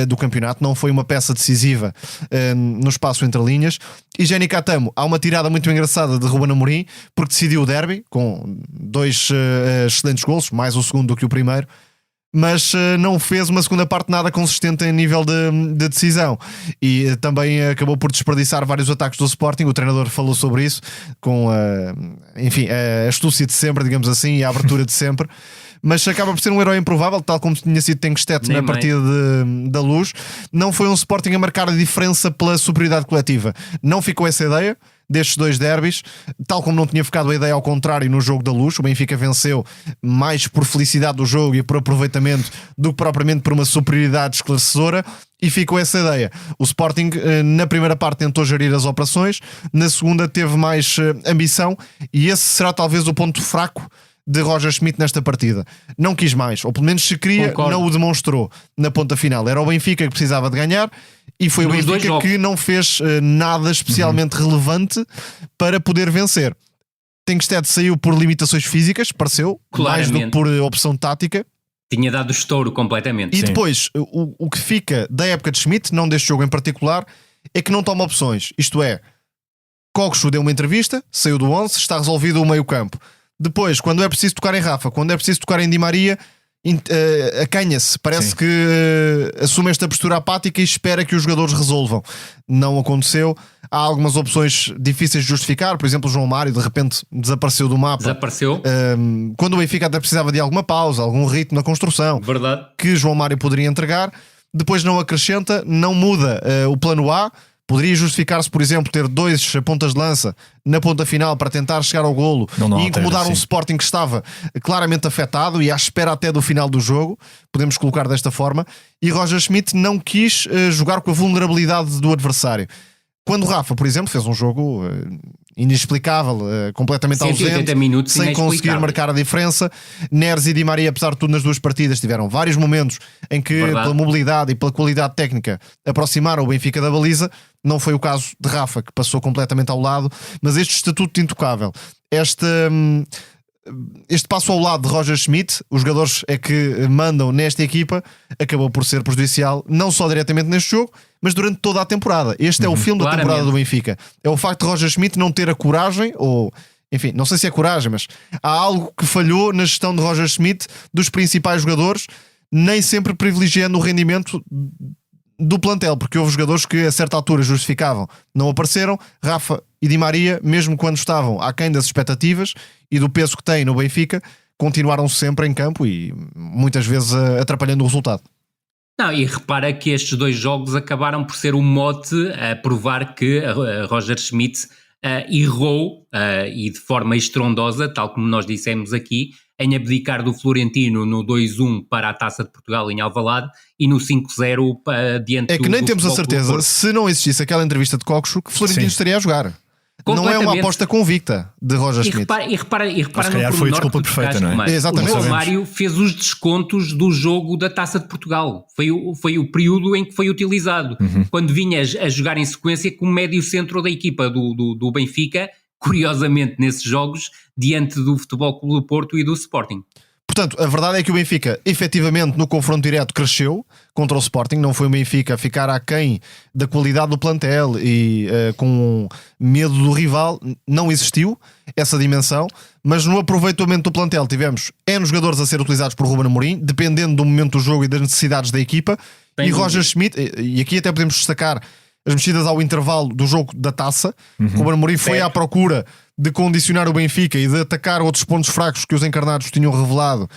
do campeonato, não foi uma peça decisiva no espaço entre linhas. E Jenny Catamo, há uma tirada muito engraçada de Ruben Amorim, porque decidiu o derby com 2 excelentes golos, mais o segundo do que o primeiro, mas não fez uma segunda parte nada consistente em nível de decisão, e também acabou por desperdiçar vários ataques do Sporting. O treinador falou sobre isso com a astúcia de sempre, digamos assim, e a abertura de sempre. Mas acaba por ser um herói improvável, tal como tinha sido Tenkstedt na partida da Luz. Não foi um Sporting a marcar a diferença pela superioridade coletiva. Não ficou essa ideia destes dois derbys, tal como não tinha ficado a ideia ao contrário no jogo da Luz. O Benfica venceu mais por felicidade do jogo e por aproveitamento do que propriamente por uma superioridade esclarecedora, e ficou essa ideia. O Sporting na primeira parte tentou gerir as operações, na segunda teve mais ambição, e esse será talvez o ponto fraco de Roger Schmidt nesta partida. Não quis mais, ou pelo menos se queria,
Concordo.
não o demonstrou na ponta final. Era o Benfica que precisava de ganhar, e foi o Benfica que não fez nada especialmente relevante para poder vencer. Tenkstedt saiu por limitações físicas, pareceu, mais do que por opção tática.
Tinha dado estouro completamente.
E depois, o que fica da época de Schmidt, não deste jogo em particular, é que não toma opções. Isto é, Kokshu deu uma entrevista, saiu do 11, está resolvido o meio campo. Depois, quando é preciso tocar em Rafa, quando é preciso tocar em Di Maria, acanha-se. Parece que assume esta postura apática e espera que os jogadores resolvam. Não aconteceu. Há algumas opções difíceis de justificar. Por exemplo, o João Mário de repente desapareceu do mapa.
Desapareceu.
Quando o Benfica até precisava de alguma pausa, algum ritmo na construção.
Verdade.
Que João Mário poderia entregar. Depois não acrescenta, não muda o plano A. Poderia justificar-se, por exemplo, ter dois pontas de lança na ponta final para tentar chegar ao golo e incomodar um Sporting que estava claramente afetado e à espera até do final do jogo, podemos colocar desta forma. E Roger Schmidt não quis jogar com a vulnerabilidade do adversário. Quando o Rafa, por exemplo, fez um jogo inexplicável, completamente ausente,
minutos
sem conseguir marcar a diferença. Neres e Di Maria, apesar de tudo, nas duas partidas tiveram vários momentos em que, pela mobilidade e pela qualidade técnica, aproximaram o Benfica da baliza. Não foi o caso de Rafa, que passou completamente ao lado. Mas este estatuto de intocável, este passo ao lado de Roger Schmidt, os jogadores é que mandam nesta equipa, acabou por ser prejudicial, não só diretamente neste jogo, mas durante toda a temporada. Este é o filme da temporada do Benfica. É o facto de Roger Schmidt não ter a coragem, ou enfim, não sei se é coragem, mas há algo que falhou na gestão de Roger Schmidt dos principais jogadores, nem sempre privilegiando o rendimento do plantel, porque houve jogadores que a certa altura justificavam, não apareceram. Rafa e Di Maria, mesmo quando estavam aquém das expectativas e do peso que têm no Benfica, continuaram sempre em campo e muitas vezes atrapalhando o resultado.
Não, e repara que estes dois jogos acabaram por ser um mote a provar que Roger Schmidt errou e de forma estrondosa, tal como nós dissemos aqui, em abdicar do Florentino no 2-1 para a Taça de Portugal em Alvalade e no 5-0 diante do...
É que nem temos a certeza, se não existisse aquela entrevista de Kokshu, que Florentino estaria a jogar. Não é uma aposta convicta de Roger Schmidt.
E repara
se calhar foi a desculpa perfeita, não é?
Exatamente.
O João Mário fez os descontos do jogo da Taça de Portugal. Foi o período em que foi utilizado. Quando vinha a jogar em sequência com o médio centro da equipa do Benfica, curiosamente nesses jogos, diante do Futebol Clube do Porto e do Sporting.
Portanto, a verdade é que o Benfica, efetivamente, no confronto direto cresceu contra o Sporting. Não foi o Benfica a ficar aquém da qualidade do plantel e com medo do rival. Não existiu essa dimensão. Mas no aproveitamento do plantel tivemos N jogadores a ser utilizados por Ruben Amorim, dependendo do momento do jogo e das necessidades da equipa. E Roger Schmidt, e aqui até podemos destacar as mexidas ao intervalo do jogo da Taça. Ruben Amorim foi à procura de condicionar o Benfica e de atacar outros pontos fracos que os encarnados tinham revelado,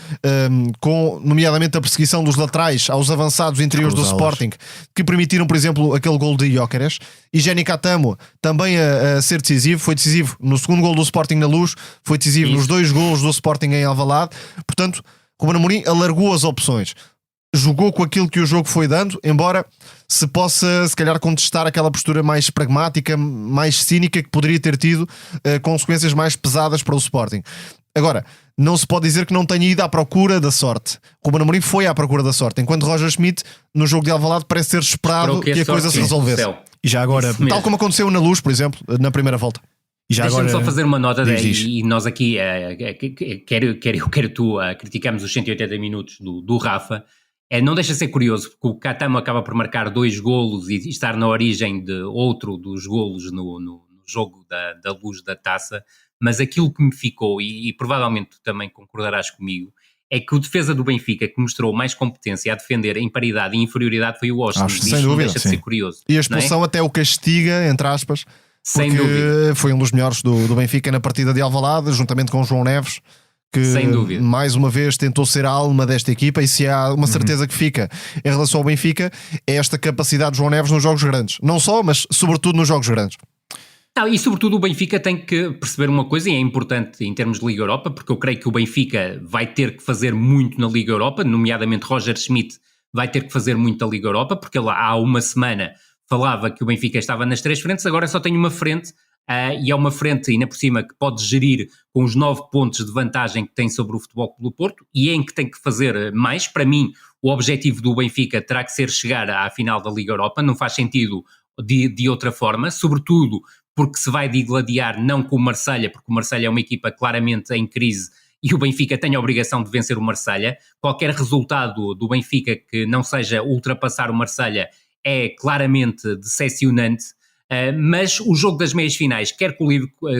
com nomeadamente a perseguição dos laterais aos avançados interiores do Sporting, que permitiram, por exemplo, aquele gol de Gyökeres. E Jenny Catamo também a ser decisivo, foi decisivo no segundo gol do Sporting na Luz, foi decisivo nos dois golos do Sporting em Alvalade. Portanto, Ruben Amorim alargou as opções, jogou com aquilo que o jogo foi dando, embora se possa se calhar contestar aquela postura mais pragmática, mais cínica, que poderia ter tido consequências mais pesadas para o Sporting. Agora, não se pode dizer que não tenha ido à procura da sorte. Ruben Amorim foi à procura da sorte, enquanto Roger Schmidt no jogo de Alvalade parece ter esperado que a coisa se resolvesse.
E já agora,
tal como aconteceu na Luz, por exemplo, na primeira volta.
Deixa-me só fazer uma nota e nós aqui, quero tu criticamos os 180 minutos do Rafa. Não deixa de ser curioso, porque o Catamo acaba por marcar 2 golos e estar na origem de outro dos golos no jogo da Luz da Taça, mas aquilo que me ficou, e provavelmente tu também concordarás comigo, é que o defesa do Benfica que mostrou mais competência a defender em paridade e inferioridade foi o Washington.
Sem dúvida,
deixa de ser curioso.
E a expulsão até o castiga, entre aspas,
Sem
porque
dúvida.
foi um dos melhores do Benfica na partida de Alvalade, juntamente com o João Neves, que
Sem dúvida.
mais uma vez tentou ser a alma desta equipa. E se há uma certeza que fica em relação ao Benfica, é esta capacidade de João Neves nos jogos grandes. Não só, mas sobretudo nos jogos grandes.
Não, e sobretudo o Benfica tem que perceber uma coisa, e é importante em termos de Liga Europa, porque eu creio que o Benfica vai ter que fazer muito na Liga Europa, nomeadamente Roger Schmidt vai ter que fazer muito na Liga Europa, porque ele há uma semana falava que o Benfica estava nas 3 frentes, agora só tem uma frente, e é uma frente ainda por cima que pode gerir com os 9 pontos de vantagem que tem sobre o Futebol Clube do Porto, e em que tem que fazer mais. Para mim, o objetivo do Benfica terá que ser chegar à final da Liga Europa, não faz sentido de outra forma, sobretudo porque se vai digladiar não com o Marselha, porque o Marselha é uma equipa claramente em crise e o Benfica tem a obrigação de vencer o Marselha. Qualquer resultado do Benfica que não seja ultrapassar o Marselha é claramente decepcionante, mas o jogo das meias finais,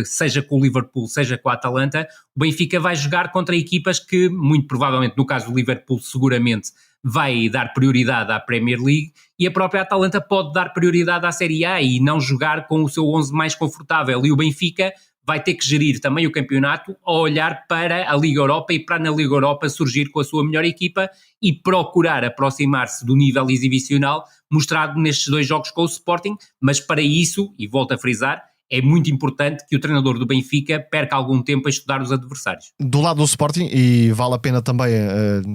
seja com o Liverpool, seja com a Atalanta, o Benfica vai jogar contra equipas que, muito provavelmente, no caso do Liverpool, seguramente vai dar prioridade à Premier League, e a própria Atalanta pode dar prioridade à Série A e não jogar com o seu 11 mais confortável, e o Benfica vai ter que gerir também o campeonato a olhar para a Liga Europa e para na Liga Europa surgir com a sua melhor equipa e procurar aproximar-se do nível exibicional mostrado nestes 2 jogos com o Sporting, mas para isso, e volto a frisar, é muito importante que o treinador do Benfica perca algum tempo a estudar os adversários.
Do lado do Sporting, e vale a pena também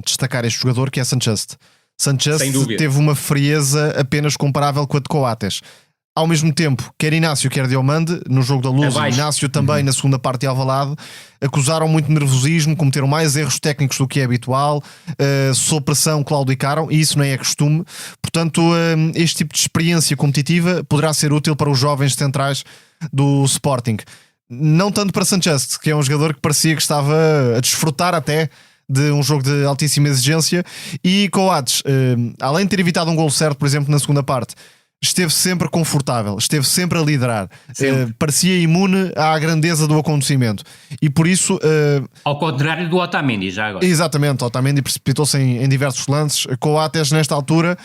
destacar este jogador, que é Sanchez. Sanchez teve uma frieza apenas comparável com a de Coates. Ao mesmo tempo, quer Inácio, quer Diomande, no jogo da Luz, Inácio também na segunda parte de Alvalade, acusaram muito nervosismo, cometeram mais erros técnicos do que é habitual, sob pressão claudicaram, e isso não é costume. Portanto, este tipo de experiência competitiva poderá ser útil para os jovens centrais do Sporting. Não tanto para Sanchez, que é um jogador que parecia que estava a desfrutar até de um jogo de altíssima exigência, e Coates, além de ter evitado um golo certo, por exemplo, na segunda parte, esteve sempre confortável, esteve sempre a liderar, parecia imune à grandeza do acontecimento, e por isso
ao contrário do Otamendi, já agora.
Exatamente, Otamendi precipitou-se em diversos lances. Coates nesta altura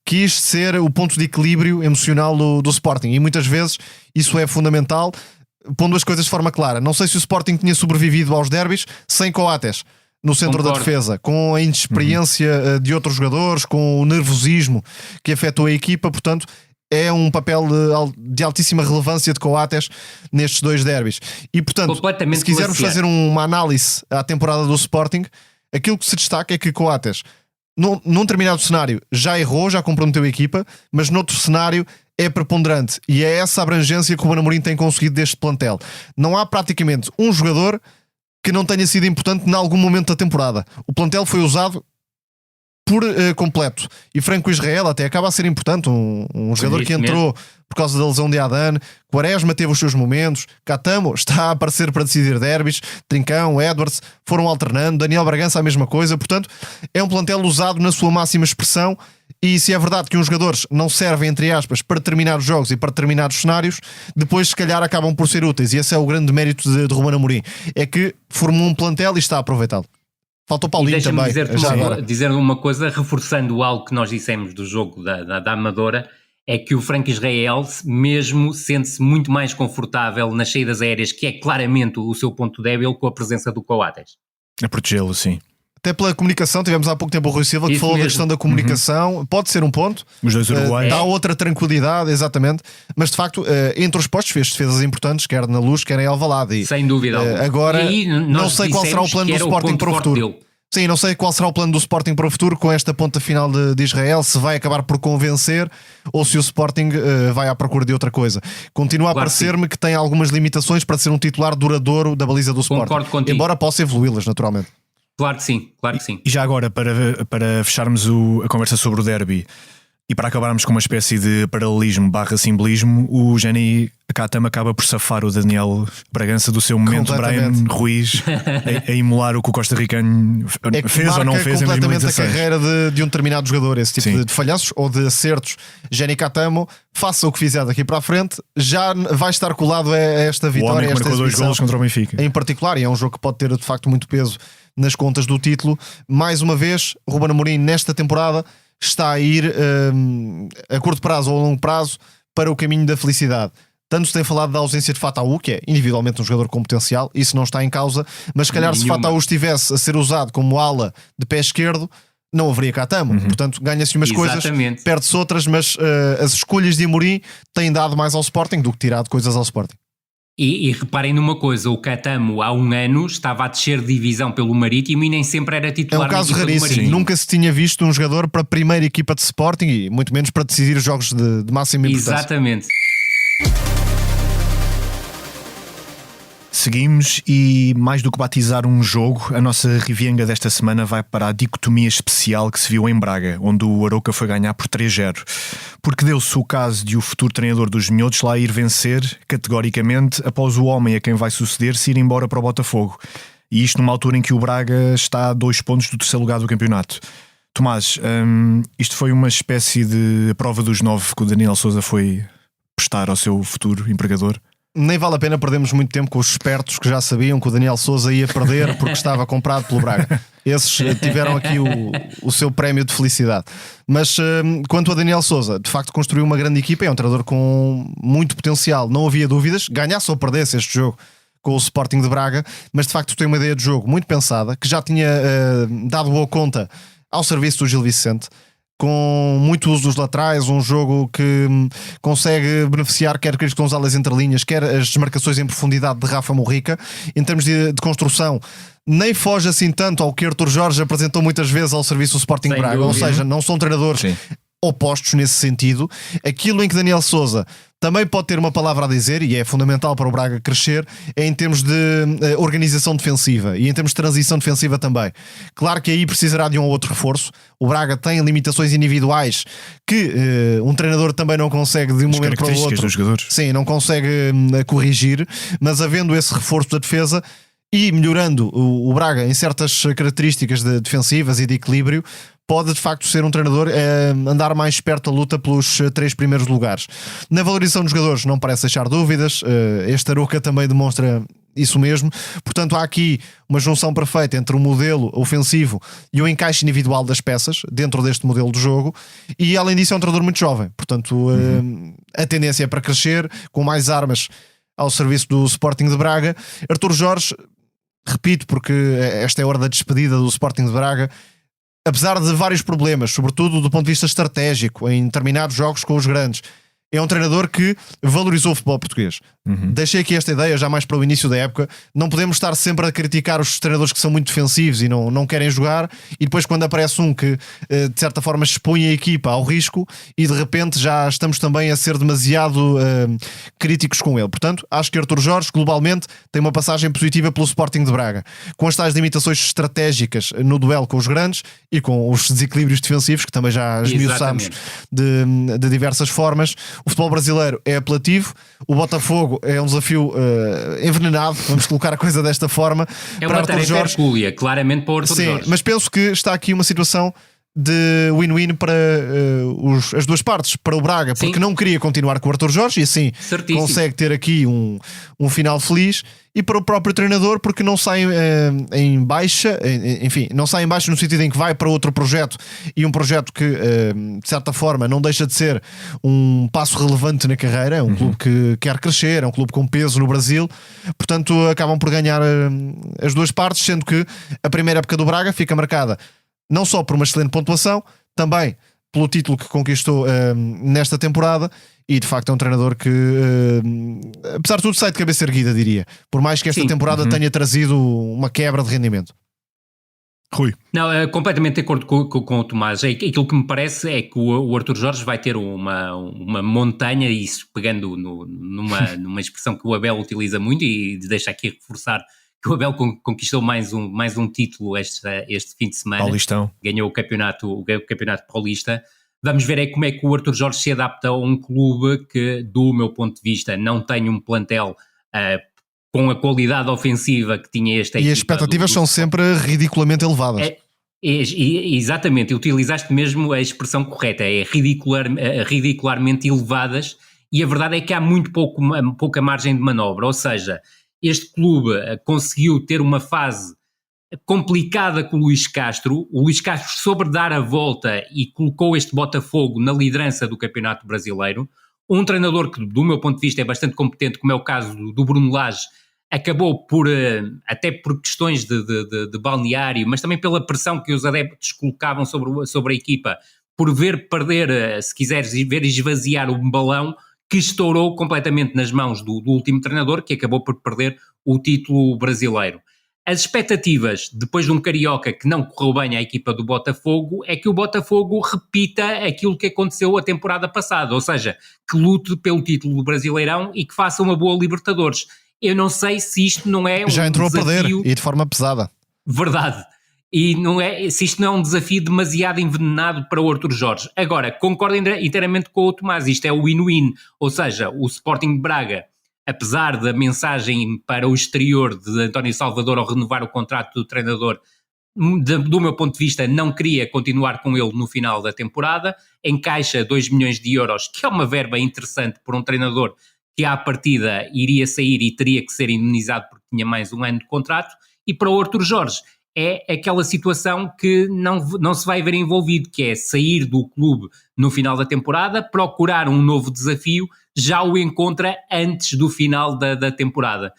quis ser o ponto de equilíbrio emocional do Sporting, e muitas vezes isso é fundamental, pondo as coisas de forma clara. Não sei se o Sporting tinha sobrevivido aos derbys sem Coates no centro da defesa, com a inexperiência de outros jogadores, com o nervosismo que afetou a equipa. Portanto, é um papel de altíssima relevância de Coates nestes 2 derbys. E portanto, se quisermos fazer uma análise à temporada do Sporting, aquilo que se destaca é que Coates, num determinado cenário, já errou, já comprometeu a equipa, mas noutro cenário é preponderante, e é essa abrangência que o Ruben Amorim tem conseguido deste plantel. Não há praticamente um jogador que não tenha sido importante em algum momento da temporada. O plantel foi usado por completo, e Franco Israel até acaba a ser importante, um jogador que entrou por causa da lesão de Adan. Quaresma teve os seus momentos, Catamo está a aparecer para decidir derbys, Trincão, Edwards foram alternando, Daniel Bragança a mesma coisa. Portanto, é um plantel usado na sua máxima expressão, e se é verdade que uns jogadores não servem, entre aspas, para determinados jogos e para determinados cenários, depois se calhar acabam por ser úteis, e esse é o grande mérito de Ruben Amorim, é que formou um plantel e está a aproveitá-lo. Faltou Paulinho também.
Dizer uma coisa, reforçando algo que nós dissemos do jogo da Amadora, é que o Franco Israel mesmo sente-se muito mais confortável nas saídas aéreas, que é claramente o seu ponto débil, com a presença do Coates.
A protegê-lo, sim.
Até pela comunicação, tivemos há pouco tempo o Rui Silva que falou da questão da comunicação. Pode ser um ponto.
Os 2 uruguaios.
Dá outra tranquilidade, exatamente. Mas de facto, entre os postos, fez defesas importantes, quer na Luz, quer em Alvalade. E,
sem dúvida.
Agora, não sei qual será o plano do Sporting para o futuro. Sim, não sei qual será o plano do Sporting para o futuro com esta ponta final de Israel, se vai acabar por convencer ou se o Sporting vai à procura de outra coisa. Continua a parecer-me que tem algumas limitações para ser um titular duradouro da baliza do Sporting.
Concordo contigo.
Embora possa evoluí-las, naturalmente.
Claro que sim, claro que sim.
E já agora, para fecharmos a conversa sobre o derby e para acabarmos com uma espécie de paralelismo / simbolismo, o Jenny Catamo acaba por safar o Daniel Bragança do seu momento Brian Ruiz a emular o que o costarricano fez ou não fez em 2016.
Completamente a carreira de um determinado jogador, esse tipo de falhanços ou de acertos. Jenny Catamo, faça o que fizer daqui para a frente, já vai estar colado a esta vitória.
O homem que marcou 2 golos contra o Benfica
em particular, e é um jogo que pode ter de facto muito peso nas contas do título. Mais uma vez, Ruben Amorim nesta temporada está a ir a curto prazo ou a longo prazo para o caminho da felicidade. Tanto se tem falado da ausência de Fatawu, que é individualmente um jogador com potencial, isso não está em causa, mas se calhar se Fatawu estivesse a ser usado como ala de pé esquerdo, não haveria Catamo. Portanto, ganha-se umas coisas, perde-se outras, mas as escolhas de Amorim têm dado mais ao Sporting do que tirado coisas ao Sporting.
E reparem numa coisa, o Catamo há um ano estava a descer de divisão pelo Marítimo e nem sempre era titular.
É um caso raríssimo, nunca se tinha visto um jogador para a primeira equipa de Sporting e muito menos para decidir os jogos de máxima importância.
Exatamente.
Seguimos e, mais do que batizar um jogo, a nossa rivienga desta semana vai para a dicotomia especial que se viu em Braga, onde o Arouca foi ganhar por 3-0. Porque deu-se o caso de o futuro treinador dos Minhotos lá ir vencer, categoricamente, após o homem a quem vai suceder se ir embora para o Botafogo. E isto numa altura em que o Braga está a 2 pontos do terceiro lugar do campeonato. Tomás, isto foi uma espécie de prova dos 9 que o Daniel Sousa foi prestar ao seu futuro empregador?
Nem vale a pena perdermos muito tempo com os espertos que já sabiam que o Daniel Sousa ia perder porque estava comprado pelo Braga. Esses tiveram aqui o seu prémio de felicidade. Mas quanto a Daniel Sousa, de facto construiu uma grande equipa, é um treinador com muito potencial, não havia dúvidas, ganhasse ou perdesse este jogo com o Sporting de Braga, mas de facto tem uma ideia de jogo muito pensada, que já tinha dado boa conta ao serviço do Gil Vicente, com muito uso dos laterais, um jogo que consegue beneficiar quer Cris Gonzalez entre linhas, quer as desmarcações em profundidade de Rafa Morrica. Em termos de construção, nem foge assim tanto ao que Artur Jorge apresentou muitas vezes ao serviço do Sporting Braga, ou seja, não são treinadores opostos nesse sentido. Aquilo em que Daniel Sousa também pode ter uma palavra a dizer, e é fundamental para o Braga crescer, é em termos de organização defensiva e em termos de transição defensiva também. Claro que aí precisará de um ou outro reforço. O Braga tem limitações individuais que um treinador também não consegue de um momento para o outro.
Dos jogadores.
Sim, não consegue corrigir, mas havendo esse reforço da defesa e melhorando o Braga em certas características defensivas e de equilíbrio, pode de facto ser um treinador andar mais perto da luta pelos 3 primeiros lugares. Na valorização dos jogadores não parece deixar dúvidas, este Arouca também demonstra isso mesmo. Portanto, há aqui uma junção perfeita entre o modelo ofensivo e o encaixe individual das peças dentro deste modelo de jogo, e além disso é um treinador muito jovem, portanto a tendência é para crescer com mais armas ao serviço do Sporting de Braga. Artur Jorge, repito, porque esta é a hora da despedida do Sporting de Braga, apesar de vários problemas, sobretudo do ponto de vista estratégico, em determinados jogos com os grandes, é um treinador que valorizou o futebol português. Deixei aqui esta ideia já mais para o início da época. Não podemos estar sempre a criticar os treinadores que são muito defensivos e não querem jogar, e depois quando aparece um que de certa forma expõe a equipa ao risco e de repente já estamos também a ser demasiado críticos com ele. Portanto, acho que Artur Jorge globalmente tem uma passagem positiva pelo Sporting de Braga, com as tais limitações estratégicas no duelo com os grandes e com os desequilíbrios defensivos que também já esmiuçámos de diversas formas. O futebol brasileiro é apelativo, o Botafogo é um desafio envenenado, vamos colocar a coisa desta forma.
É uma tarefa hercúlea, claramente para o Artur Jorge.
Sim, mas penso que está aqui uma situação de win-win para as duas partes, para o Braga, porque não queria continuar com o Artur Jorge e assim consegue ter aqui um final feliz, e para o próprio treinador porque não sai em baixa, enfim, não sai em baixa no sentido em que vai para outro projeto, e um projeto que de certa forma não deixa de ser um passo relevante na carreira. É um clube que quer crescer, é um clube com peso no Brasil, portanto acabam por ganhar as duas partes, sendo que a primeira época do Braga fica marcada não só por uma excelente pontuação, também pelo título que conquistou nesta temporada, e de facto é um treinador que apesar de tudo sai de cabeça erguida, diria, por mais que esta temporada tenha trazido uma quebra de rendimento.
Rui.
Não, completamente de acordo com o Tomás. Aquilo que me parece é que o Artur Jorge vai ter uma montanha, e isso pegando numa expressão que o Abel utiliza muito, e deixa aqui reforçar que o Abel conquistou mais um título este fim de semana.
Paulistão.
Ganhou o campeonato paulista. Vamos ver como é que o Artur Jorge se adapta a um clube que, do meu ponto de vista, não tem um plantel com a qualidade ofensiva que tinha esta equipa.
E as expectativas são sempre ridiculamente elevadas.
Exatamente, utilizaste mesmo a expressão correta, ridicularmente elevadas, e a verdade é que há muito pouca margem de manobra, ou seja, este clube conseguiu ter uma fase complicada com o Luís Castro soube dar a volta e colocou este Botafogo na liderança do Campeonato Brasileiro. Um treinador que, do meu ponto de vista, é bastante competente, como é o caso do Bruno Lage, acabou por, até por questões de balneário, mas também pela pressão que os adeptos colocavam sobre a equipa, por ver perder, se quiseres, ver esvaziar um balão que estourou completamente nas mãos do último treinador, que acabou por perder o título brasileiro. As expectativas, depois de um Carioca que não correu bem à equipa do Botafogo, é que o Botafogo repita aquilo que aconteceu a temporada passada, ou seja, que lute pelo título do Brasileirão e que faça uma boa Libertadores. Eu não sei se isto não é um
já entrou
desafio...
a perder, e de forma pesada.
Verdade. E se isto não é um desafio demasiado envenenado para o Artur Jorge. Agora, concordo inteiramente com o Tomás, isto é o win-win, ou seja, o Sporting de Braga, apesar da mensagem para o exterior de António Salvador ao renovar o contrato do treinador, do meu ponto de vista, não queria continuar com ele no final da temporada, encaixa 2 milhões de euros, que é uma verba interessante por um treinador que à partida iria sair e teria que ser indemnizado porque tinha mais um ano de contrato, e para o Artur Jorge é aquela situação que não se vai ver envolvido, que é sair do clube no final da temporada, procurar um novo desafio, já o encontra antes do final da temporada.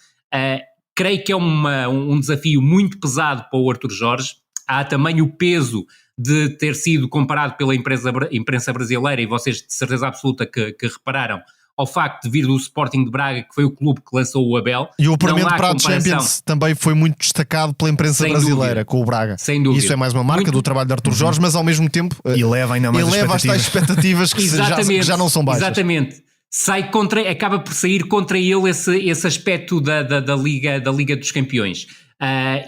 Creio que é um desafio muito pesado para o Artur Jorge. Há também o peso de ter sido comparado pela imprensa brasileira, e vocês de certeza absoluta que repararam, ao facto de vir do Sporting de Braga, que foi o clube que lançou o Abel.
E o apuramento para a Champions também foi muito destacado pela imprensa brasileira, com o Braga.
Sem dúvida.
Isso é mais uma marca do trabalho de Artur Jorge, mas ao mesmo tempo
eleva ainda mais
as tais expectativas que já não são baixas.
Exatamente. Acaba por sair contra ele esse aspecto da Liga dos Campeões.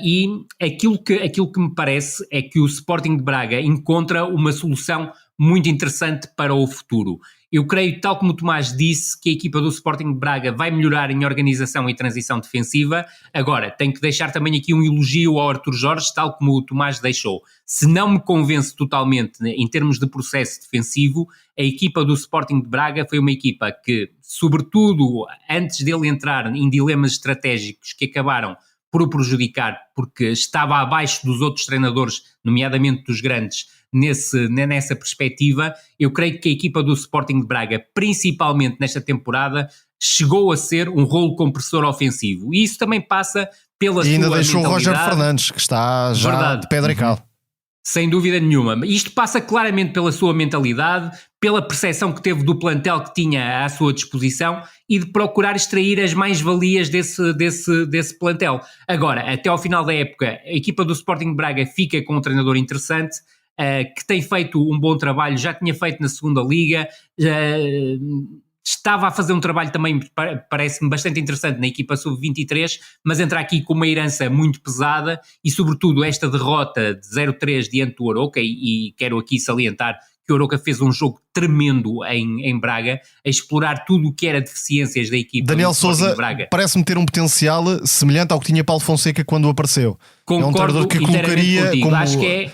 E aquilo que me parece é que o Sporting de Braga encontra uma solução muito interessante para o futuro. Eu creio, tal como o Tomás disse, que a equipa do Sporting de Braga vai melhorar em organização e transição defensiva. Agora, tenho que deixar também aqui um elogio ao Artur Jorge, tal como o Tomás deixou. Se não me convence totalmente em termos de processo defensivo, a equipa do Sporting de Braga foi uma equipa que, sobretudo antes dele entrar em dilemas estratégicos que acabaram por o prejudicar, porque estava abaixo dos outros treinadores, nomeadamente dos grandes, nessa perspectiva, eu creio que a equipa do Sporting de Braga, principalmente nesta temporada, chegou a ser um rolo compressor ofensivo. E isso também passa pela sua mentalidade. E ainda deixou o
Roger Fernandes, que está já
verdade,
de pedra e cal.
Sem dúvida nenhuma. Isto passa claramente pela sua mentalidade, pela percepção que teve do plantel que tinha à sua disposição e de procurar extrair as mais-valias desse plantel. Agora, até ao final da época, a equipa do Sporting de Braga fica com um treinador interessante, que tem feito um bom trabalho, já tinha feito na segunda liga, estava a fazer um trabalho também, parece-me bastante interessante na equipa sub-23, mas entra aqui com uma herança muito pesada e sobretudo esta derrota de 0-3 diante do Arouca, e quero aqui salientar que o Arouca fez um jogo tremendo em Braga, a explorar tudo o que era deficiências da equipa.
Daniel Sousa parece-me ter um potencial semelhante ao que tinha Paulo Fonseca quando apareceu.
Concordo,
é um treinador que colocaria como...
Acho que é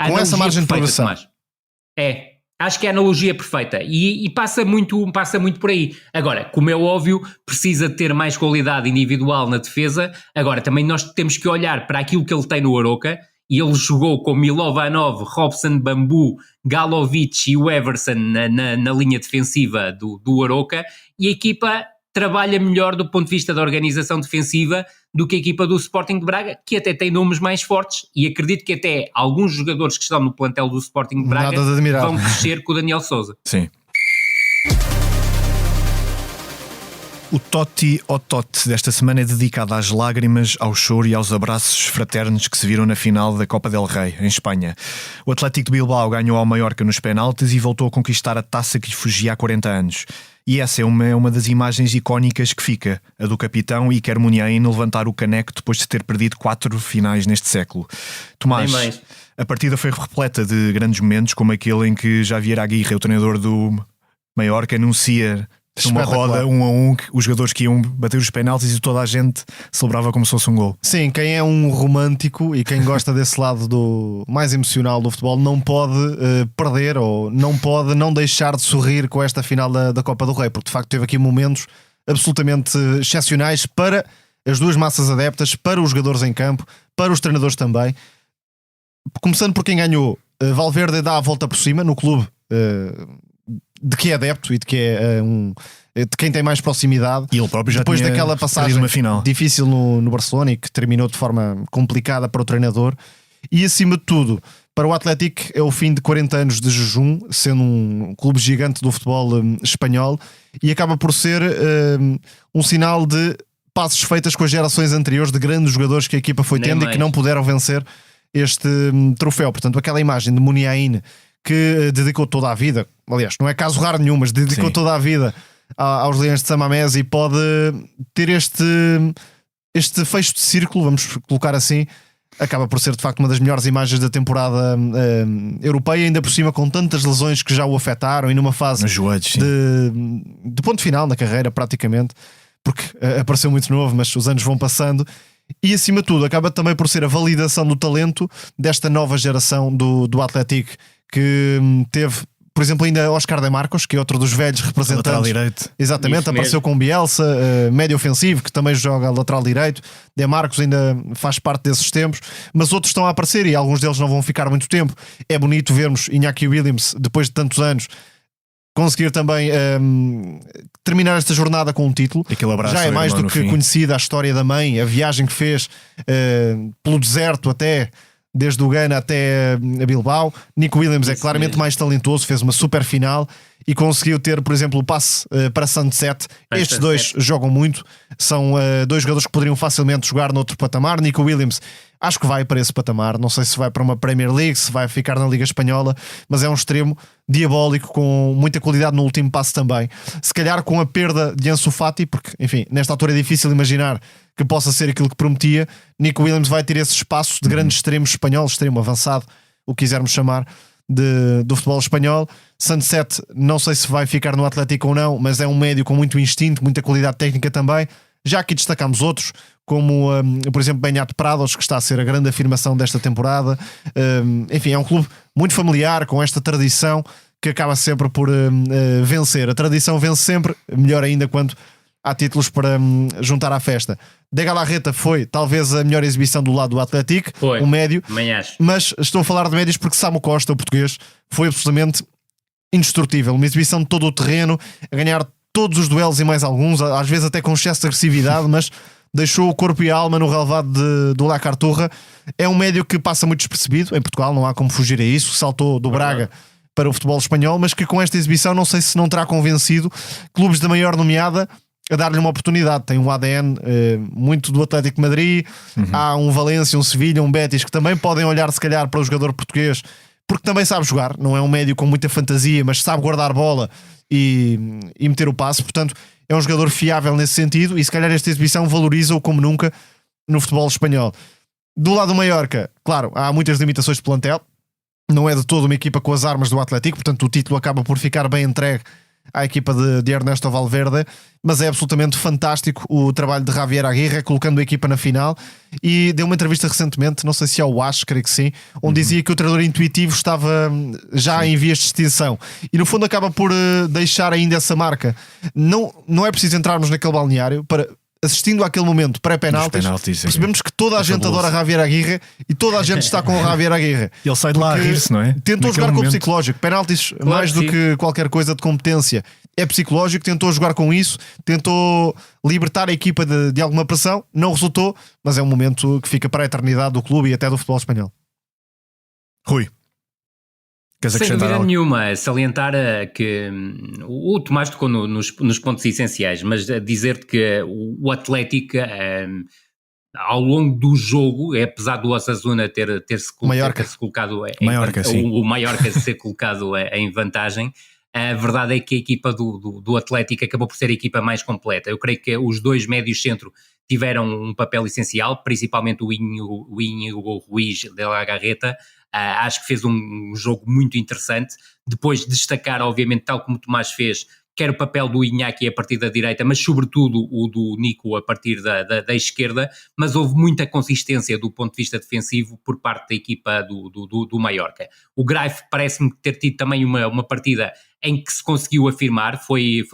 com essa margem de progressão.
Acho que é a analogia perfeita e passa muito por aí. Agora, como é óbvio, precisa ter mais qualidade individual na defesa. Agora, também nós temos que olhar para aquilo que ele tem no Arouca, e ele jogou com Milovanov, Robson Bambu, Galovic e o Everson na linha defensiva do Arouca, e a equipa trabalha melhor do ponto de vista da organização defensiva do que a equipa do Sporting de Braga, que até tem nomes mais fortes, e acredito que até alguns jogadores que estão no plantel do Sporting de Braga vão crescer com o Daniel Sousa.
Sim. O Totti ou Totti desta semana é dedicado às lágrimas, ao choro e aos abraços fraternos que se viram na final da Copa del Rei, em Espanha. O Atlético de Bilbao ganhou ao Mallorca nos penaltis e voltou a conquistar a taça que lhe fugia há 40 anos. E essa é uma das imagens icónicas que fica, a do capitão Iker Muniain levantar o caneco depois de ter perdido 4 finais neste século. Tomás, a partida foi repleta de grandes momentos, como aquele em que Javier Aguirre, o treinador do Mallorca, anuncia numa roda 1-1 os jogadores que iam bater os penaltis e toda a gente celebrava como se fosse um gol.
Sim, quem é um romântico e quem gosta desse lado mais emocional do futebol não pode perder, ou não pode não deixar de sorrir com esta final da Copa do Rei, porque de facto teve aqui momentos absolutamente excepcionais para as duas massas adeptas, para os jogadores em campo, para os treinadores também. Começando por quem ganhou, Valverde dá a volta por cima no clube de que é adepto e de que é de quem tem mais proximidade.
E ele próprio já
depois
tinha
daquela passagem
uma final
difícil no Barcelona e que terminou de forma complicada para o treinador. E acima de tudo, para o Atlético é o fim de 40 anos de jejum, sendo um clube gigante do futebol espanhol, e acaba por ser um sinal de passos feitas com as gerações anteriores de grandes jogadores que a equipa foi tendo e que não puderam vencer este troféu. Portanto, aquela imagem de Muniain que dedicou toda a vida, aliás, não é caso raro nenhum, mas dedicou
Sim.
toda a vida aos Leões de San Mamés, e pode ter este fecho de círculo, vamos colocar assim. Acaba por ser de facto uma das melhores imagens da temporada europeia, ainda por cima com tantas lesões que já o afetaram e numa fase
nos joelhos,
de ponto final na carreira praticamente, porque apareceu muito novo, mas os anos vão passando. E acima de tudo acaba também por ser a validação do talento desta nova geração do Atlético, que teve, por exemplo, ainda Óscar de Marcos, que é outro dos velhos representantes.
Lateral direito.
Exatamente,
Isso
apareceu
mesmo.
com Bielsa, médio ofensivo, que também joga lateral direito. De Marcos ainda faz parte desses tempos, mas outros estão a aparecer e alguns deles não vão ficar muito tempo. É bonito vermos Iñaki Williams, depois de tantos anos, conseguir também terminar esta jornada com um título.
Aquele abraço
Já é
ao
mais
irmão
do
no
que
fim.
conhecida a história da mãe, a viagem que fez pelo deserto até, desde o Ghana até a Bilbao. Nico Williams é
Isso
claramente
mesmo.
mais talentoso, fez uma super final e conseguiu ter, por exemplo, o passe para Sunset.
Para
Estes
Sunset.
dois jogam muito, são dois jogadores que poderiam facilmente jogar noutro patamar. Nico Williams acho que vai para esse patamar, não sei se vai para uma Premier League, se vai ficar na Liga Espanhola, mas é um extremo diabólico, com muita qualidade no último passe também. Se calhar com a perda de Ansu Fati, porque enfim, nesta altura é difícil imaginar que possa ser aquilo que prometia, Nico Williams vai ter esse espaço de grande extremo espanhol, extremo avançado, o que quisermos chamar, do futebol espanhol. Sunset não sei se vai ficar no Atlético ou não, mas é um médio com muito instinto, muita qualidade técnica também. Já aqui destacamos outros, como por exemplo Beñat Prados, que está a ser a grande afirmação desta temporada. Enfim, é um clube muito familiar, com esta tradição que acaba sempre por vencer. A tradição vence sempre, melhor ainda quando há títulos para juntar à festa. De Galarreta foi talvez a melhor exibição do lado do Atlético,
Foi.
um médio.
Também acho.
Mas estou a falar de médios porque Samu Costa, o português, foi absolutamente indestrutível. Uma exibição de todo o terreno, a ganhar todos os duelos e mais alguns, às vezes até com excesso de agressividade, mas deixou o corpo e a alma no relevado do La Carturra. É um médio que passa muito despercebido em Portugal, não há como fugir a isso. Saltou do Braga para o futebol espanhol, mas que com esta exibição não sei se não terá convencido clubes da maior nomeada a dar-lhe uma oportunidade. Tem um ADN muito do Atlético de Madrid, há um Valência, um Sevilha, um Betis que também podem olhar se calhar para o jogador português, porque também sabe jogar, não é um médio com muita fantasia, mas sabe guardar bola e meter o passe. Portanto é um jogador fiável nesse sentido, e se calhar esta exibição valoriza-o como nunca no futebol espanhol. Do lado do Mallorca, claro, há muitas limitações de plantel, não é de todo uma equipa com as armas do Atlético, portanto o título acaba por ficar bem entregue à equipa de Ernesto Valverde, mas é absolutamente fantástico o trabalho de Javier Aguirre, colocando a equipa na final. E deu uma entrevista recentemente, não sei se é o AS, creio que sim, onde dizia que o treinador intuitivo estava já em vias de extinção, e no fundo acaba por deixar ainda essa marca. Não é preciso entrarmos naquele balneário para, assistindo àquele momento pré-penaltis, percebemos que toda a gente adora Javier Aguirre e toda a gente está com o Javier Aguirre.
Ele sai de lá a rir-se, não é?
Tentou
Naquele
jogar com o
momento.
psicológico. Penaltis,
Claro
mais do
sim.
que qualquer coisa de competência, é psicológico. Tentou jogar com isso, tentou libertar a equipa de alguma pressão, não resultou, mas é um momento que fica para a eternidade do clube e até do futebol espanhol.
Rui, queres
Sem
acrescentar
dúvida
algo?
nenhuma, salientar que o Tomás tocou nos pontos essenciais, mas dizer-te que o Atlético, ao longo do jogo, apesar do Osasuna ter-se
Mallorca.
colocado
Mallorca, sim.
o Mallorca ser colocado em vantagem, a verdade é que a equipa do Atlético acabou por ser a equipa mais completa. Eu creio que os dois médios centro tiveram um papel essencial, principalmente o Íñigo Ruiz de la Garreta. Acho que fez um jogo muito interessante. Depois destacar, obviamente, tal como o Tomás fez, quer o papel do Iñaki a partir da direita, mas sobretudo o do Nico a partir da esquerda. Mas houve muita consistência do ponto de vista defensivo por parte da equipa do Mallorca. O Greif parece-me ter tido também uma partida em que se conseguiu afirmar,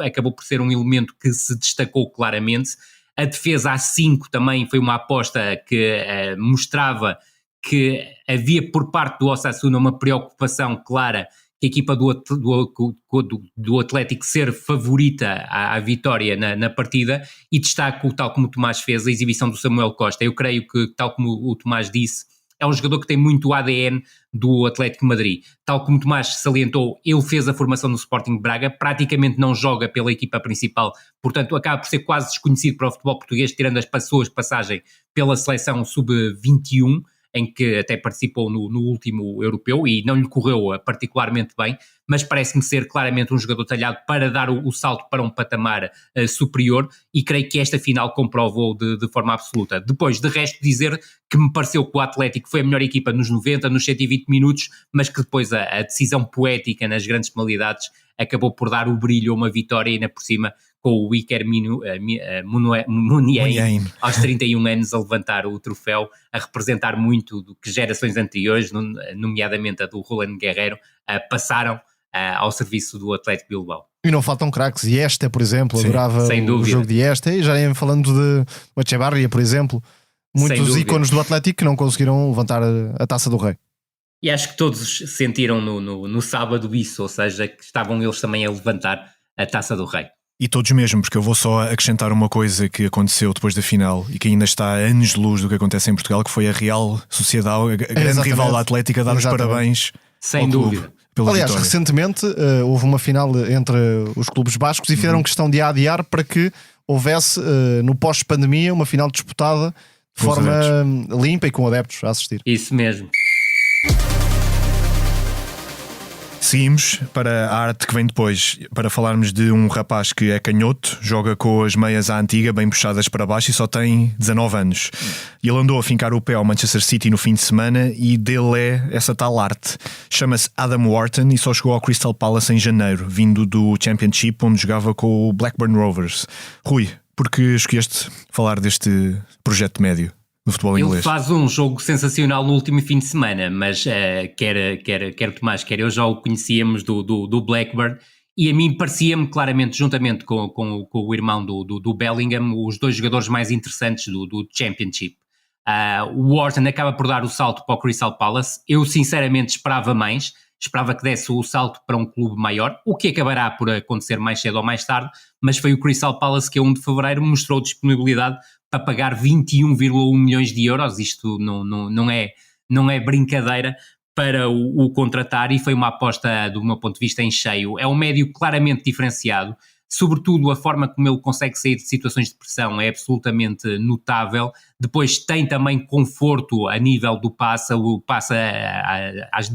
acabou por ser um elemento que se destacou claramente. A defesa a 5 também foi uma aposta que mostrava que havia por parte do Osasuna uma preocupação clara que a equipa do Atlético ser favorita à vitória na partida, e destaco, tal como o Tomás fez, a exibição do Samuel Costa. Eu creio que, tal como o Tomás disse, é um jogador que tem muito o ADN do Atlético de Madrid. Tal como o Tomás salientou, ele fez a formação no Sporting de Braga, praticamente não joga pela equipa principal, portanto acaba por ser quase desconhecido para o futebol português, tirando as passagem pela seleção sub-21, em que até participou no último europeu e não lhe correu particularmente bem, mas parece-me ser claramente um jogador talhado para dar o salto para um patamar superior, e creio que esta final comprovou de forma absoluta. Depois, de resto, dizer que me pareceu que o Atlético foi a melhor equipa nos 90, nos 120 minutos, mas que depois a decisão poética nas grandes penalidades acabou por dar o brilho a uma vitória, e ainda por cima com o Iker Muniain aos 31 anos a levantar o troféu, a representar muito do que gerações anteriores, nomeadamente a do Roland Guerreiro, passaram ao serviço do Atlético Bilbao.
E não faltam craques. Esta, por exemplo,
sim,
adorava o jogo de Esta, e já ia falando de Echevarria, por exemplo, muitos ícones do Atlético que não conseguiram levantar a Taça do Rei.
E acho que todos sentiram no sábado isso, ou seja, que estavam eles também a levantar a Taça do Rei.
E todos mesmo, porque eu vou só acrescentar uma coisa que aconteceu depois da final e que ainda está a anos de luz do que acontece em Portugal, que foi a Real Sociedade, a grande rival da Atlética, dar os parabéns
sem dúvida.
Aliás,
vitória. Recentemente houve uma final entre os clubes bascos e fizeram questão de adiar para que houvesse no pós-pandemia uma final disputada de forma limpa e com adeptos a assistir.
Isso mesmo.
Seguimos para a arte que vem depois, para falarmos de um rapaz que é canhoto, joga com as meias à antiga, bem puxadas para baixo, e só tem 19 anos. E ele andou a fincar o pé ao Manchester City no fim de semana, e dele é essa tal arte. Chama-se Adam Wharton e só chegou ao Crystal Palace em janeiro, vindo do Championship, onde jogava com o Blackburn Rovers. Rui, por que escolheste falar deste projeto médio do futebol inglês?
Ele faz um jogo sensacional no último fim de semana, mas quer o Tomás, quer eu, já o conhecíamos do Blackburn, e a mim parecia-me claramente, juntamente com o irmão do Bellingham, os dois jogadores mais interessantes do Championship. O Wharton acaba por dar o salto para o Crystal Palace. Eu sinceramente esperava que desse o salto para um clube maior, o que acabará por acontecer mais cedo ou mais tarde, mas foi o Crystal Palace que a 1 de fevereiro mostrou disponibilidade para pagar 21,1 milhões de euros. Isto não é brincadeira para o contratar, e foi uma aposta, do meu ponto de vista, em cheio. É um médio claramente diferenciado, sobretudo a forma como ele consegue sair de situações de pressão é absolutamente notável. Depois tem também conforto a nível do passe,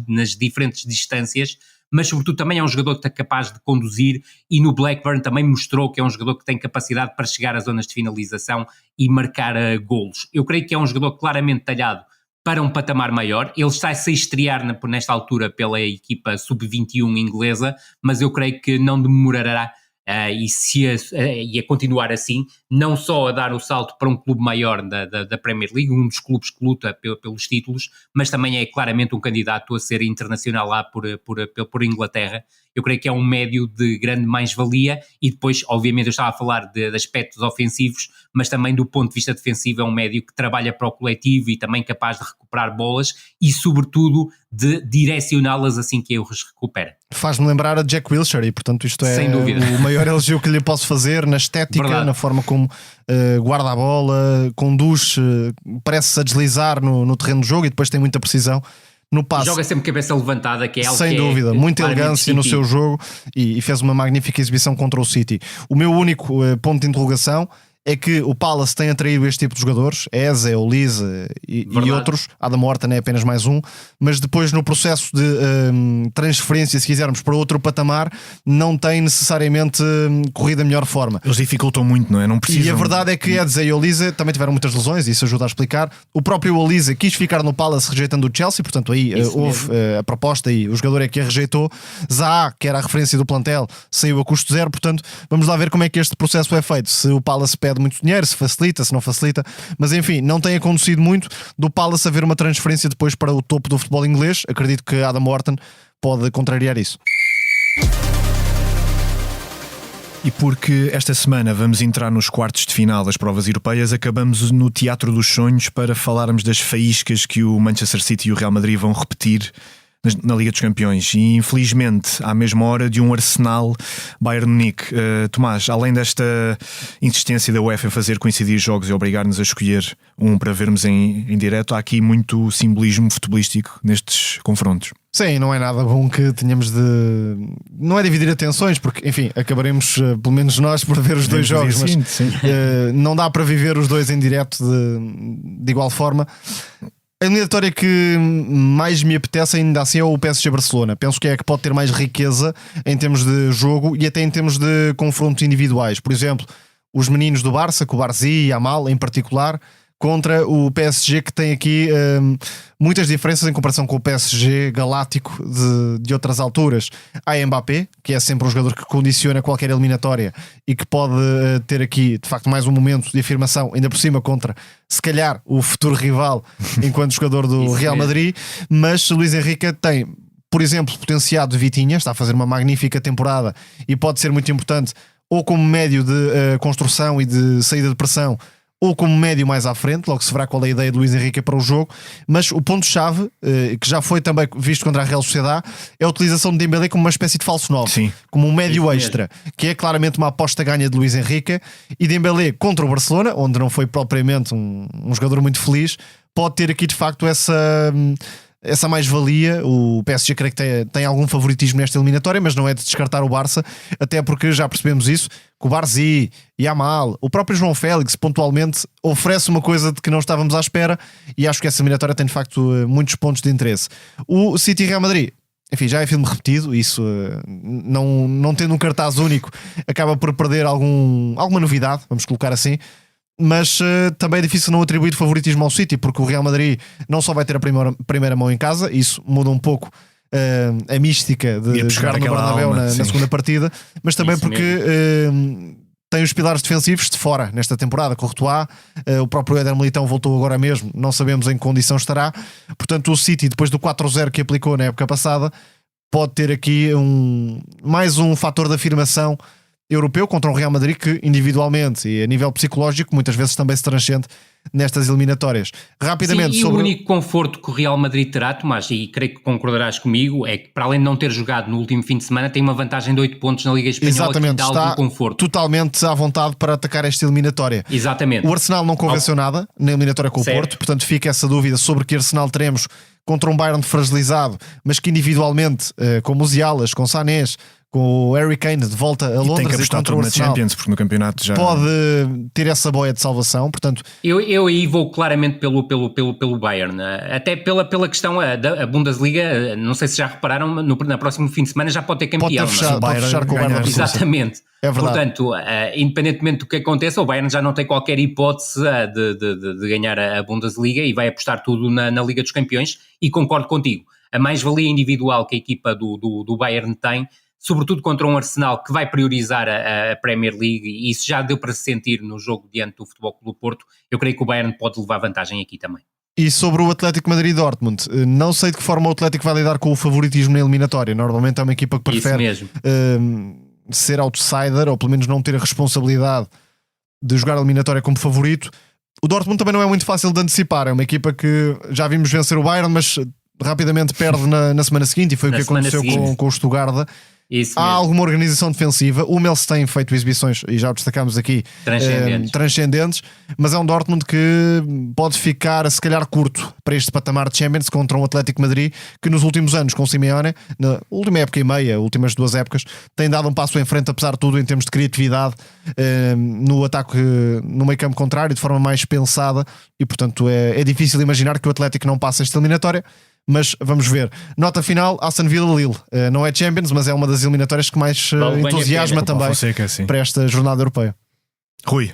nas diferentes distâncias, mas sobretudo também é um jogador que está capaz de conduzir, e no Blackburn também mostrou que é um jogador que tem capacidade para chegar às zonas de finalização e marcar golos. Eu creio que é um jogador claramente talhado para um patamar maior. Ele está-se a estrear nesta altura pela equipa sub-21 inglesa, mas eu creio que não demorará e a continuar assim, não só a dar o salto para um clube maior da Premier League, um dos clubes que luta pelos títulos, mas também é claramente um candidato a ser internacional lá por Inglaterra. Eu creio que é um médio de grande mais-valia, e depois, obviamente, eu estava a falar de aspectos ofensivos, mas também do ponto de vista defensivo é um médio que trabalha para o coletivo e também capaz de recuperar bolas e, sobretudo, de direcioná-las assim que os recupera.
Faz-me lembrar a Jack Wilshere, e portanto isto é o maior elogio que lhe posso fazer na estética, verdade, na forma como guarda a bola, conduz, parece-se a deslizar no terreno de jogo, e depois tem muita precisão no passe.
Joga sempre cabeça levantada, que é algo
sem dúvida, muita elegância no seu jogo, e fez uma magnífica exibição contra o City. O meu único ponto de interrogação é que o Palace tem atraído este tipo de jogadores, Eze, Olise e outros. Adam Wharton é apenas mais um, mas depois no processo de transferência, se quisermos, para outro patamar, não tem necessariamente corrido a melhor forma.
Eles dificultam muito, não é? Não precisam.
E a verdade é que Eze e Olise também tiveram muitas lesões, e isso ajuda a explicar. O próprio Olise quis ficar no Palace rejeitando o Chelsea, portanto aí houve a proposta e o jogador é que a rejeitou. Zaha, que era a referência do plantel, saiu a custo zero, portanto vamos lá ver como é que este processo é feito, se o Palace pede muito dinheiro, se facilita, se não facilita, mas enfim, não tem acontecido muito do Palace haver uma transferência depois para o topo do futebol inglês. Acredito que Adam Wharton pode contrariar isso.
E porque esta semana vamos entrar nos quartos de final das provas europeias, acabamos no Teatro dos Sonhos para falarmos das faíscas que o Manchester City e o Real Madrid vão repetir na Liga dos Campeões. E infelizmente à mesma hora de um Arsenal Bayern Munique. Tomás, além desta insistência da UEFA em fazer coincidir jogos e obrigar-nos a escolher um para vermos em direto, há aqui muito simbolismo futebolístico nestes confrontos.
Sim, não é nada bom que tenhamos de... Não é dividir atenções, porque, enfim, acabaremos, pelo menos nós, por ver os dois jogos, mas não dá para viver os dois em direto de igual forma. A eliminatória que mais me apetece ainda assim é o PSG-Barcelona. Penso que é a que pode ter mais riqueza em termos de jogo e até em termos de confrontos individuais. Por exemplo, os meninos do Barça, com o Barzi e Yamal em particular, contra o PSG, que tem aqui muitas diferenças em comparação com o PSG galáctico de outras alturas. Há Mbappé, que é sempre um jogador que condiciona qualquer eliminatória e que pode ter aqui, de facto, mais um momento de afirmação, ainda por cima contra, se calhar, o futuro rival enquanto jogador do Real Madrid. Mas Luís Henrique tem, por exemplo, potenciado Vitinha, está a fazer uma magnífica temporada e pode ser muito importante ou como médio de construção e de saída de pressão, ou como médio mais à frente, logo se verá qual é a ideia de Luís Henrique para o jogo. Mas o ponto-chave, que já foi também visto contra a Real Sociedade, é a utilização de Dembélé como uma espécie de falso 9, sim, como um médio extra, que é claramente uma aposta ganha de Luís Henrique. E Dembélé contra o Barcelona, onde não foi propriamente um jogador muito feliz, pode ter aqui de facto essa mais-valia. O PSG creio que tem algum favoritismo nesta eliminatória, mas não é de descartar o Barça, até porque já percebemos isso, que o Barzi, Yamal, o próprio João Félix pontualmente oferece uma coisa de que não estávamos à espera, e acho que essa eliminatória tem de facto muitos pontos de interesse. O City e Real Madrid, enfim, já é filme repetido, isso não tendo um cartaz único acaba por perder alguma novidade, vamos colocar assim. Mas também é difícil não atribuir favoritismo ao City, porque o Real Madrid não só vai ter a primeira mão em casa, isso muda um pouco a mística de jogar no Bernabéu na segunda partida, mas também isso porque tem os pilares defensivos de fora nesta temporada. Courtois, o próprio Éder Militão voltou agora mesmo, não sabemos em que condição estará. Portanto, o City, depois do 4-0 que aplicou na época passada, pode ter aqui mais um fator de afirmação europeu contra um Real Madrid que individualmente e a nível psicológico muitas vezes também se transcende nestas eliminatórias. Rapidamente,
sim, e o único conforto que o Real Madrid terá, Tomás, e creio que concordarás comigo, é que para além de não ter jogado no último fim de semana, tem uma vantagem de 8 pontos na Liga Espanhola.
Exatamente,
que dá
está
algum conforto.
Totalmente à vontade para atacar esta eliminatória.
Exatamente.
O Arsenal não convenceu nada na eliminatória com o Porto, portanto fica essa dúvida sobre que Arsenal teremos contra um Bayern fragilizado, mas que individualmente, com Musialas, com Sanés, com o Harry Kane de volta a Londres,
tem que apostar tudo na Champions, porque no campeonato já
pode ter essa boia de salvação. Portanto,
eu aí vou claramente pelo Bayern, até pela questão da Bundesliga. Não sei se já repararam, na próximo fim de semana já pode ter campeão.
Pode fechar com o Bayern.
Exatamente.
É verdade.
Portanto, independentemente do que aconteça, o Bayern já não tem qualquer hipótese de ganhar a Bundesliga e vai apostar tudo na Liga dos Campeões. E concordo contigo, a mais-valia individual que a equipa do Bayern tem, sobretudo contra um Arsenal que vai priorizar a Premier League, e isso já deu para se sentir no jogo diante do Futebol Clube do Porto, eu creio que o Bayern pode levar vantagem aqui também.
E sobre o Atlético Madrid-Dortmund, não sei de que forma o Atlético vai lidar com o favoritismo na eliminatória. Normalmente é uma equipa que prefere ser outsider, ou pelo menos não ter a responsabilidade de jogar a eliminatória como favorito. O Dortmund também não é muito fácil de antecipar, é uma equipa que já vimos vencer o Bayern, mas rapidamente perde na semana seguinte, e foi o que aconteceu com o Stuttgart. Há alguma organização defensiva. O Mels tem feito exibições, e já o destacámos aqui, transcendentes, mas é um Dortmund que pode ficar se calhar curto para este patamar de Champions contra um Atlético Madrid que nos últimos anos com Simeone, na última época e meia, últimas 2 épocas, tem dado um passo em frente apesar de tudo em termos de criatividade no ataque no meio campo contrário, de forma mais pensada, e portanto é difícil imaginar que o Atlético não passe esta eliminatória. Mas vamos ver. Nota final, Aston Villa-Lille. Não é Champions, mas é uma das eliminatórias que mais entusiasma também para esta jornada europeia.
Rui,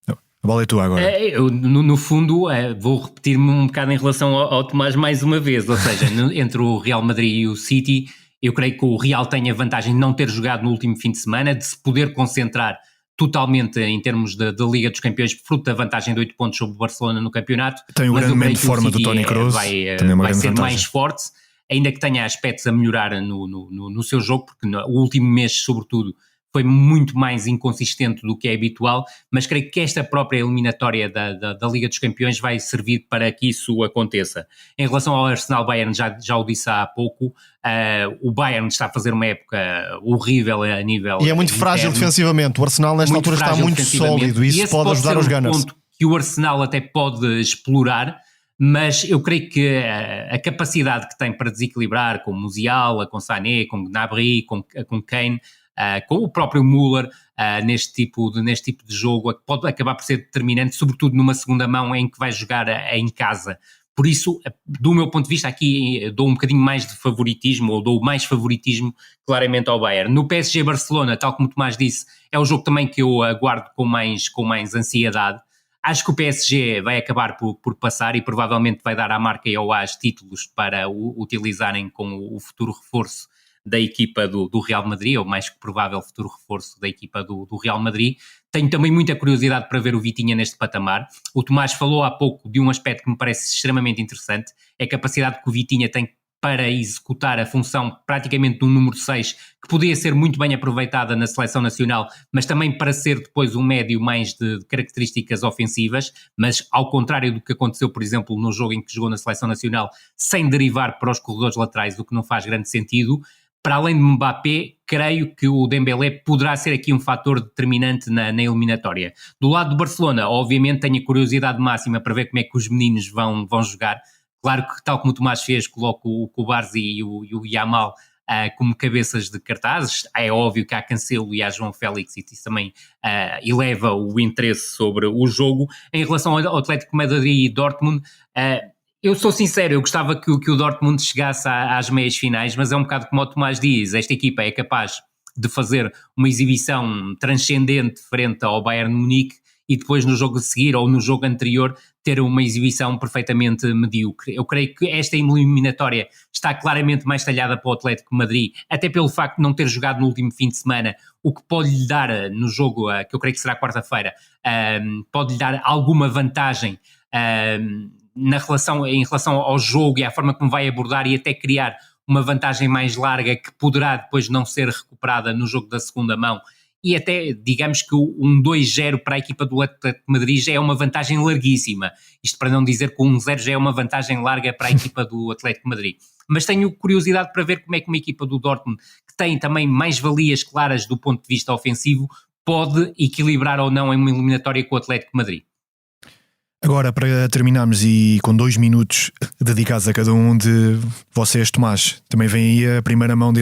a bola é tua agora.
Eu, no fundo, vou repetir-me um bocado em relação ao Tomás mais uma vez. Ou seja, entre o Real Madrid e o City, eu creio que o Real tem a vantagem de não ter jogado no último fim de semana, de se poder concentrar totalmente em termos da Liga dos Campeões, fruto da vantagem de 8 pontos sobre o Barcelona no campeonato.
Tem o grande momento de forma do Toni Kroos,
vai ser vantagem. Mais forte, ainda que tenha aspectos a melhorar no seu jogo, porque o último mês, sobretudo, foi muito mais inconsistente do que é habitual, mas creio que esta própria eliminatória da Liga dos Campeões vai servir para que isso aconteça. Em relação ao Arsenal-Bayern, já o disse há pouco, o Bayern está a fazer uma época horrível a nível
e é muito
interno.
frágil defensivamente. O Arsenal nesta altura está muito sólido e isso pode ajudar a jogar
ponto que o Arsenal até pode explorar, mas eu creio que a capacidade que tem para desequilibrar com Musiala, com Sané, com Gnabry, com Kane, com o próprio Müller, neste tipo de jogo, pode acabar por ser determinante, sobretudo numa segunda mão em que vai jogar em casa. Por isso, do meu ponto de vista, aqui dou um bocadinho mais de favoritismo, ou dou mais favoritismo claramente ao Bayern. No PSG-Barcelona, tal como o Tomás disse, é o jogo também que eu aguardo com mais ansiedade. Acho que o PSG vai acabar por passar e provavelmente vai dar à marca e ao AS títulos para o utilizarem com o futuro reforço da equipa do Real Madrid, ou mais que provável futuro reforço da equipa do Real Madrid. Tenho também muita curiosidade para ver o Vitinha neste patamar. O Tomás falou há pouco de um aspecto que me parece extremamente interessante, é a capacidade que o Vitinha tem para executar a função praticamente de um número 6, que podia ser muito bem aproveitada na seleção nacional, mas também para ser depois um médio mais de características ofensivas, mas ao contrário do que aconteceu, por exemplo, no jogo em que jogou na seleção nacional, sem derivar para os corredores laterais, o que não faz grande sentido. Para além de Mbappé, creio que o Dembélé poderá ser aqui um fator determinante na eliminatória. Do lado do Barcelona, obviamente tenho a curiosidade máxima para ver como é que os meninos vão jogar. Claro que, tal como o Tomás fez, coloco o Cubarsí e o Yamal como cabeças de cartazes. É óbvio que há Cancelo e há João Félix, e isso também eleva o interesse sobre o jogo. Em relação ao Atlético Madrid e Dortmund, eu sou sincero, eu gostava que o Dortmund chegasse às meias finais, mas é um bocado como o Tomás diz, esta equipa é capaz de fazer uma exibição transcendente frente ao Bayern de Munique e depois no jogo a seguir ou no jogo anterior ter uma exibição perfeitamente medíocre. Eu creio que esta eliminatória está claramente mais talhada para o Atlético de Madrid, até pelo facto de não ter jogado no último fim de semana, o que pode lhe dar no jogo, que eu creio que será quarta-feira, pode lhe dar alguma vantagem em relação ao jogo e à forma como vai abordar e até criar uma vantagem mais larga que poderá depois não ser recuperada no jogo da segunda mão. E até, digamos que um 2-0 para a equipa do Atlético de Madrid já é uma vantagem larguíssima. Isto para não dizer que o 1-0 já é uma vantagem larga para a equipa do Atlético de Madrid. Mas tenho curiosidade para ver como é que uma equipa do Dortmund, que tem também mais valias claras do ponto de vista ofensivo, pode equilibrar ou não em uma eliminatória com o Atlético de Madrid.
Agora, para terminarmos e com 2 minutos dedicados a cada um de vocês, Tomás, também vem aí a primeira mão da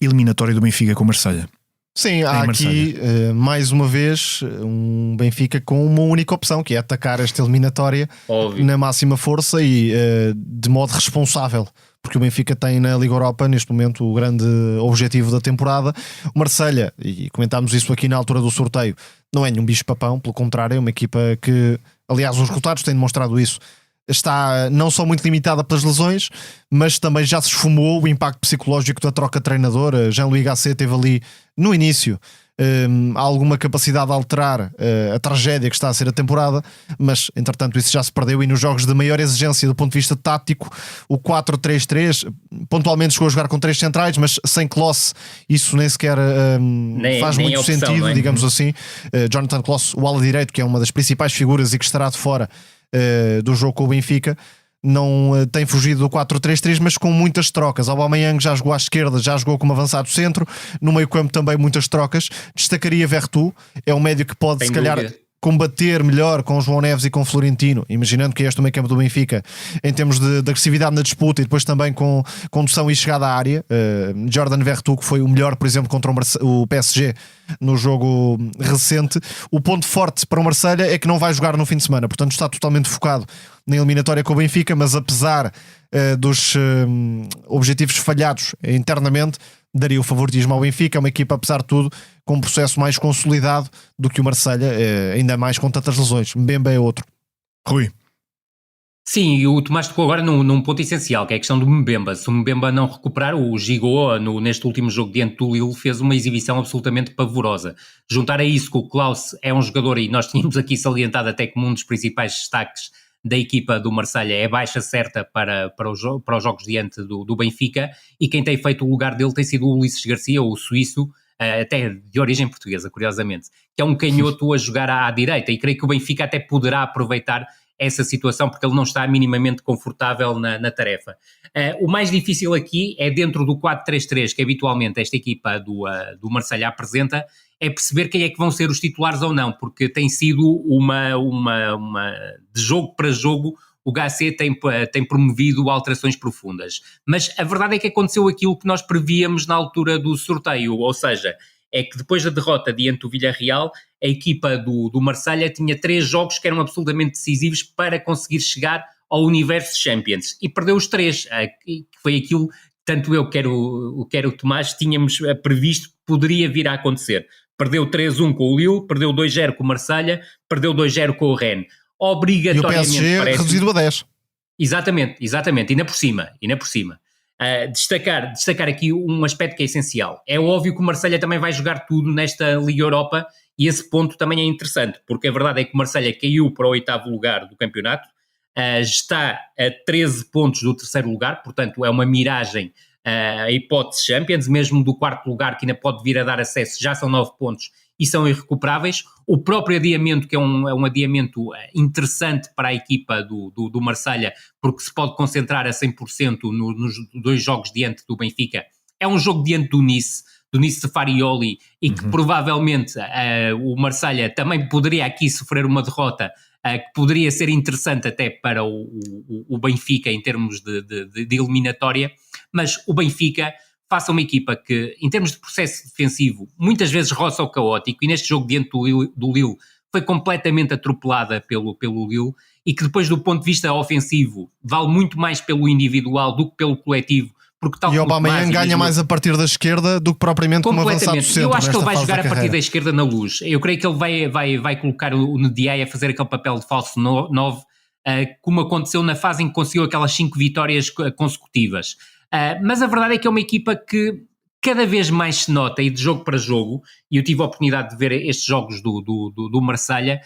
eliminatória do Benfica com o Marselha.
Sim, há aqui mais uma vez um Benfica com uma única opção, que é atacar esta eliminatória na máxima força e de modo responsável, porque o Benfica tem na Liga Europa neste momento o grande objetivo da temporada. O Marselha, e comentámos isso aqui na altura do sorteio, não é nenhum bicho-papão, pelo contrário, é uma equipa que, aliás, os resultados têm demonstrado isso, está não só muito limitada pelas lesões, mas também já se esfumou o impacto psicológico da troca de treinador. Jean-Louis Gasset teve ali no início alguma capacidade de alterar a tragédia que está a ser a temporada, mas entretanto isso já se perdeu, e nos jogos de maior exigência do ponto de vista tático, o 4-3-3 pontualmente chegou a jogar com 3 centrais, mas sem Klose isso nem sequer faz muito opção, sentido, digamos assim. Jonathan Klose, o ala direito, que é uma das principais figuras e que estará de fora do jogo com o Benfica, não tem fugido do 4-3-3, mas com muitas trocas. Aubameyang já jogou à esquerda, já jogou como avançado centro, no meio campo também muitas trocas. Destacaria Vertu, é um médio que pode, se calhar, combater melhor com João Neves e com Florentino, imaginando que este é o meio campo do Benfica em termos de agressividade na disputa e depois também com condução e chegada à área. Jordan Vertu, que foi o melhor, por exemplo, contra o PSG no jogo recente. O ponto forte para o Marselha é que não vai jogar no fim de semana, portanto está totalmente focado na eliminatória com o Benfica, mas apesar dos objetivos falhados internamente, daria o favoritismo ao Benfica. É uma equipa, apesar de tudo, com um processo mais consolidado do que o Marselha, ainda mais com tantas lesões. Mbemba é outro.
Rui.
Sim, e o Tomás tocou agora num ponto essencial, que é a questão do Mbemba. Se o Mbemba não recuperar, o Gigot, neste último jogo diante do Lille, fez uma exibição absolutamente pavorosa. Juntar a isso que o Klaus é um jogador, e nós tínhamos aqui salientado até como um dos principais destaques da equipa do Marselha, é baixa certa para os jogos diante do Benfica, e quem tem feito o lugar dele tem sido o Ulisses Garcia, o suíço, até de origem portuguesa, curiosamente, que é um canhoto a jogar à direita, e creio que o Benfica até poderá aproveitar essa situação, porque ele não está minimamente confortável na tarefa. O mais difícil aqui é dentro do 4-3-3 que habitualmente esta equipa do Marselha apresenta, é perceber quem é que vão ser os titulares ou não, porque tem sido uma de jogo para jogo, o HC tem promovido alterações profundas. Mas a verdade é que aconteceu aquilo que nós prevíamos na altura do sorteio, ou seja, é que depois da derrota diante do Villarreal, a equipa do Marselha tinha 3 jogos que eram absolutamente decisivos para conseguir chegar ao universo Champions, e perdeu os 3, que foi aquilo que tanto eu quer o Tomás tínhamos previsto que poderia vir a acontecer. Perdeu 3-1 com o Lille, perdeu 2-0 com o Marselha, perdeu 2-0 com o Rennes. Obrigatoriamente,
e o PSG reduzido a 10.
Exatamente, ainda por cima. Destacar aqui um aspecto que é essencial. É óbvio que o Marselha também vai jogar tudo nesta Liga Europa, e esse ponto também é interessante, porque a verdade é que o Marselha caiu para o 8º lugar do campeonato, está a 13 pontos do 3º lugar, portanto é uma miragem a hipótese Champions, mesmo do 4º lugar, que ainda pode vir a dar acesso, já são 9 pontos e são irrecuperáveis. O próprio adiamento, que é um adiamento interessante para a equipa do Marselha, porque se pode concentrar a 100% nos 2 jogos diante do Benfica. É um jogo diante do Nice Farioli, e que provavelmente o Marselha também poderia aqui sofrer uma derrota, que poderia ser interessante até para o Benfica em termos de eliminatória, mas o Benfica faça uma equipa que, em termos de processo defensivo, muitas vezes roça o caótico, e neste jogo diante do Lille foi completamente atropelada pelo Lille, e que depois do ponto de vista ofensivo vale muito mais pelo individual do que pelo coletivo, porque tal
e o Aubameyang ganha mais a partir da esquerda do que propriamente como avançado do centro.
Eu acho que ele vai jogar a partir da esquerda na Luz. Eu creio que ele vai colocar o Ndiaye a fazer aquele papel de falso 9, como aconteceu na fase em que conseguiu aquelas 5 vitórias consecutivas. Mas a verdade é que é uma equipa que cada vez mais se nota, e de jogo para jogo, e eu tive a oportunidade de ver estes jogos do Marselha,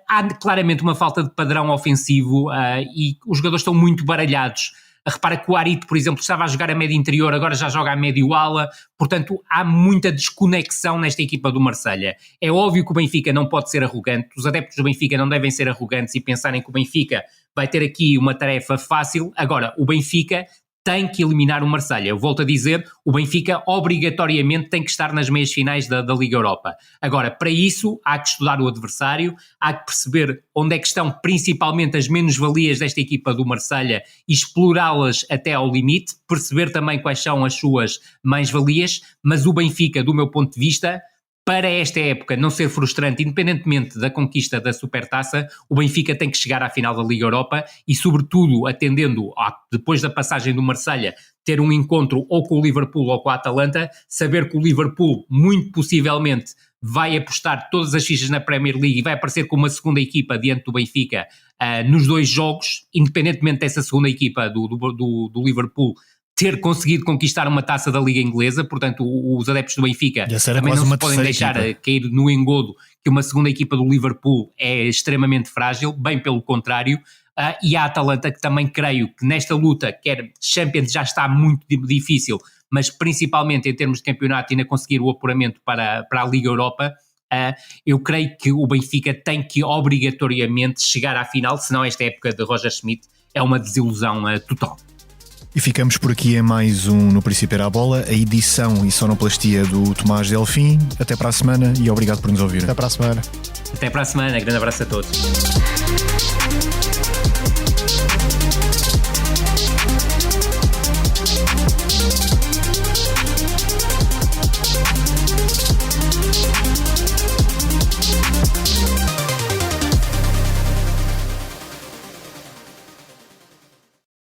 há claramente uma falta de padrão ofensivo, e os jogadores estão muito baralhados. Repara que o Harit, por exemplo, estava a jogar a médio interior, agora já joga a médio ala, portanto há muita desconexão nesta equipa do Marselha. É óbvio que o Benfica não pode ser arrogante, os adeptos do Benfica não devem ser arrogantes e pensarem que o Benfica vai ter aqui uma tarefa fácil. Agora, o Benfica tem que eliminar o Marselha. Eu volto a dizer, o Benfica obrigatoriamente tem que estar nas meias finais da Liga Europa. Agora, para isso, há que estudar o adversário, há que perceber onde é que estão principalmente as menos-valias desta equipa do Marselha e explorá-las até ao limite, perceber também quais são as suas mais-valias, mas o Benfica, do meu ponto de vista, para esta época não ser frustrante, independentemente da conquista da Supertaça, o Benfica tem que chegar à final da Liga Europa e, sobretudo, atendendo depois da passagem do Marselha, ter um encontro ou com o Liverpool ou com a Atalanta, saber que o Liverpool, muito possivelmente, vai apostar todas as fichas na Premier League e vai aparecer com uma segunda equipa diante do Benfica nos 2 jogos, independentemente dessa segunda equipa do Liverpool ter conseguido conquistar uma taça da Liga Inglesa. Portanto os adeptos do Benfica também não se podem deixar cair no engodo que uma segunda equipa do Liverpool é extremamente frágil, bem pelo contrário, e a Atalanta, que também creio que nesta luta, quer Champions já está muito difícil, mas principalmente em termos de campeonato ainda conseguir o apuramento para a Liga Europa, eu creio que o Benfica tem que obrigatoriamente chegar à final, senão esta época de Roger Schmidt é uma desilusão total.
E ficamos por aqui em mais um No Princípio Era a Bola, a edição e sonoplastia do Tomás Delfim. Até para a semana e obrigado por nos ouvir.
Até para a semana.
Grande abraço a todos.